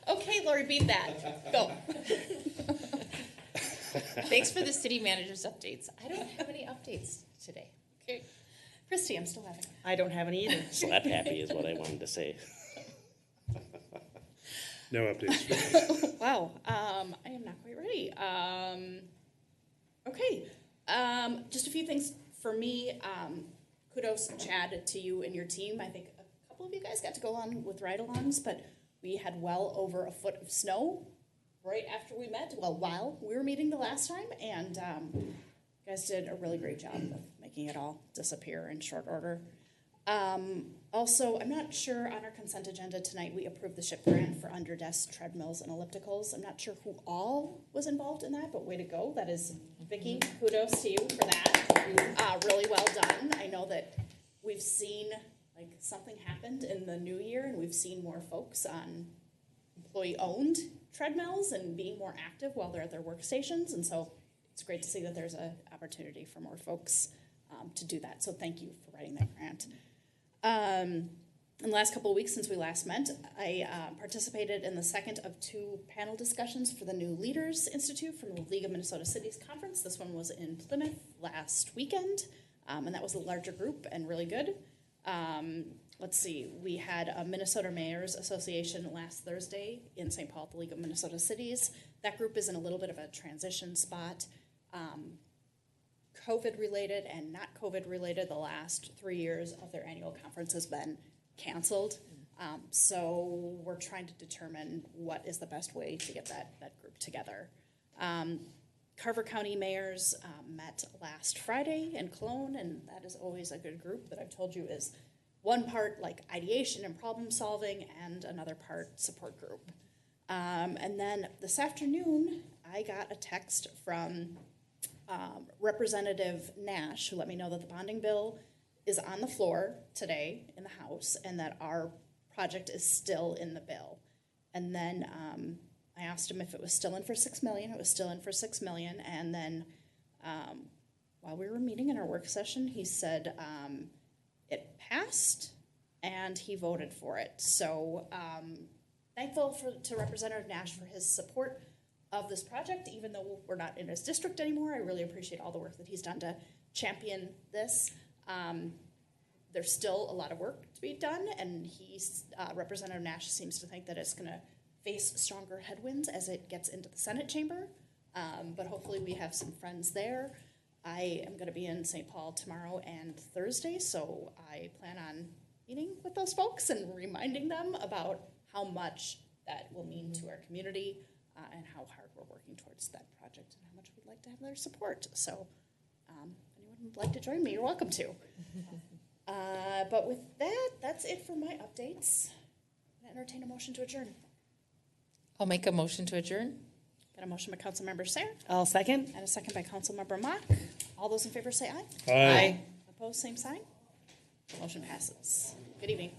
Okay, Lori, beat that. Go. Thanks for the city manager's updates. I don't have any updates today. Okay. Christy, I'm still having. I don't have any either. Slap happy is what I wanted to say. No updates for me. Wow, I am not quite ready. Okay, just a few things for me. Kudos, Chad, to you and your team. I think a couple of you guys got to go on with ride-alongs, but we had well over a foot of snow right after we met, well, while we were meeting the last time, and you guys did a really great job of making it all disappear in short order. Also, I'm not sure on our consent agenda tonight, we approved the SHIP grant for under-desk treadmills and ellipticals. I'm not sure who all was involved in that, but way to go. That is, Vicki, kudos to you for that. Really well done. I know that we've seen, like, something happened in the new year, and we've seen more folks on employee-owned treadmills and being more active while they're at their workstations. And so it's great to see that there's an opportunity for more folks to do that. So thank you for writing that grant. In the last couple of weeks since we last met, I participated in the second of 2 panel discussions for the new Leaders Institute from the League of Minnesota Cities Conference. This one was in Plymouth last weekend, and that was a larger group and really good. Let's see, we had a Minnesota Mayors Association last Thursday in St. Paul at the League of Minnesota Cities. That group is in a little bit of a transition spot. COVID-related and not COVID-related, the last 3 years of their annual conference has been canceled. So we're trying to determine what is the best way to get that group together. Carver County mayors met last Friday in Cologne, and that is always a good group that I've told you is one part like ideation and problem solving and another part support group. And then this afternoon, I got a text from Representative Nash, who let me know that the bonding bill is on the floor today in the House and that our project is still in the bill. And then I asked him if it was still in for $6 million. It was still in for $6 million. And then while we were meeting in our work session, he said it passed and he voted for it. So thankful to Representative Nash for his support of this project, even though we're not in his district anymore. I really appreciate all the work that he's done to champion this. There's still a lot of work to be done, and Representative Nash seems to think that it's going to face stronger headwinds as it gets into the Senate chamber, but hopefully we have some friends there. I am going to be in St. Paul tomorrow and Thursday, so I plan on meeting with those folks and reminding them about how much that will mean to our community, and how hard we're working towards that project and how much we'd like to have their support. So if anyone would like to join me, you're welcome to. But with that, that's it for my updates. I entertain a motion to adjourn. I'll make a motion to adjourn. Got a motion by Councilmember Sayer I'll second. and a second by Councilmember Mock. All those in favor say aye. Aye. Opposed, same sign. Motion passes. Good evening.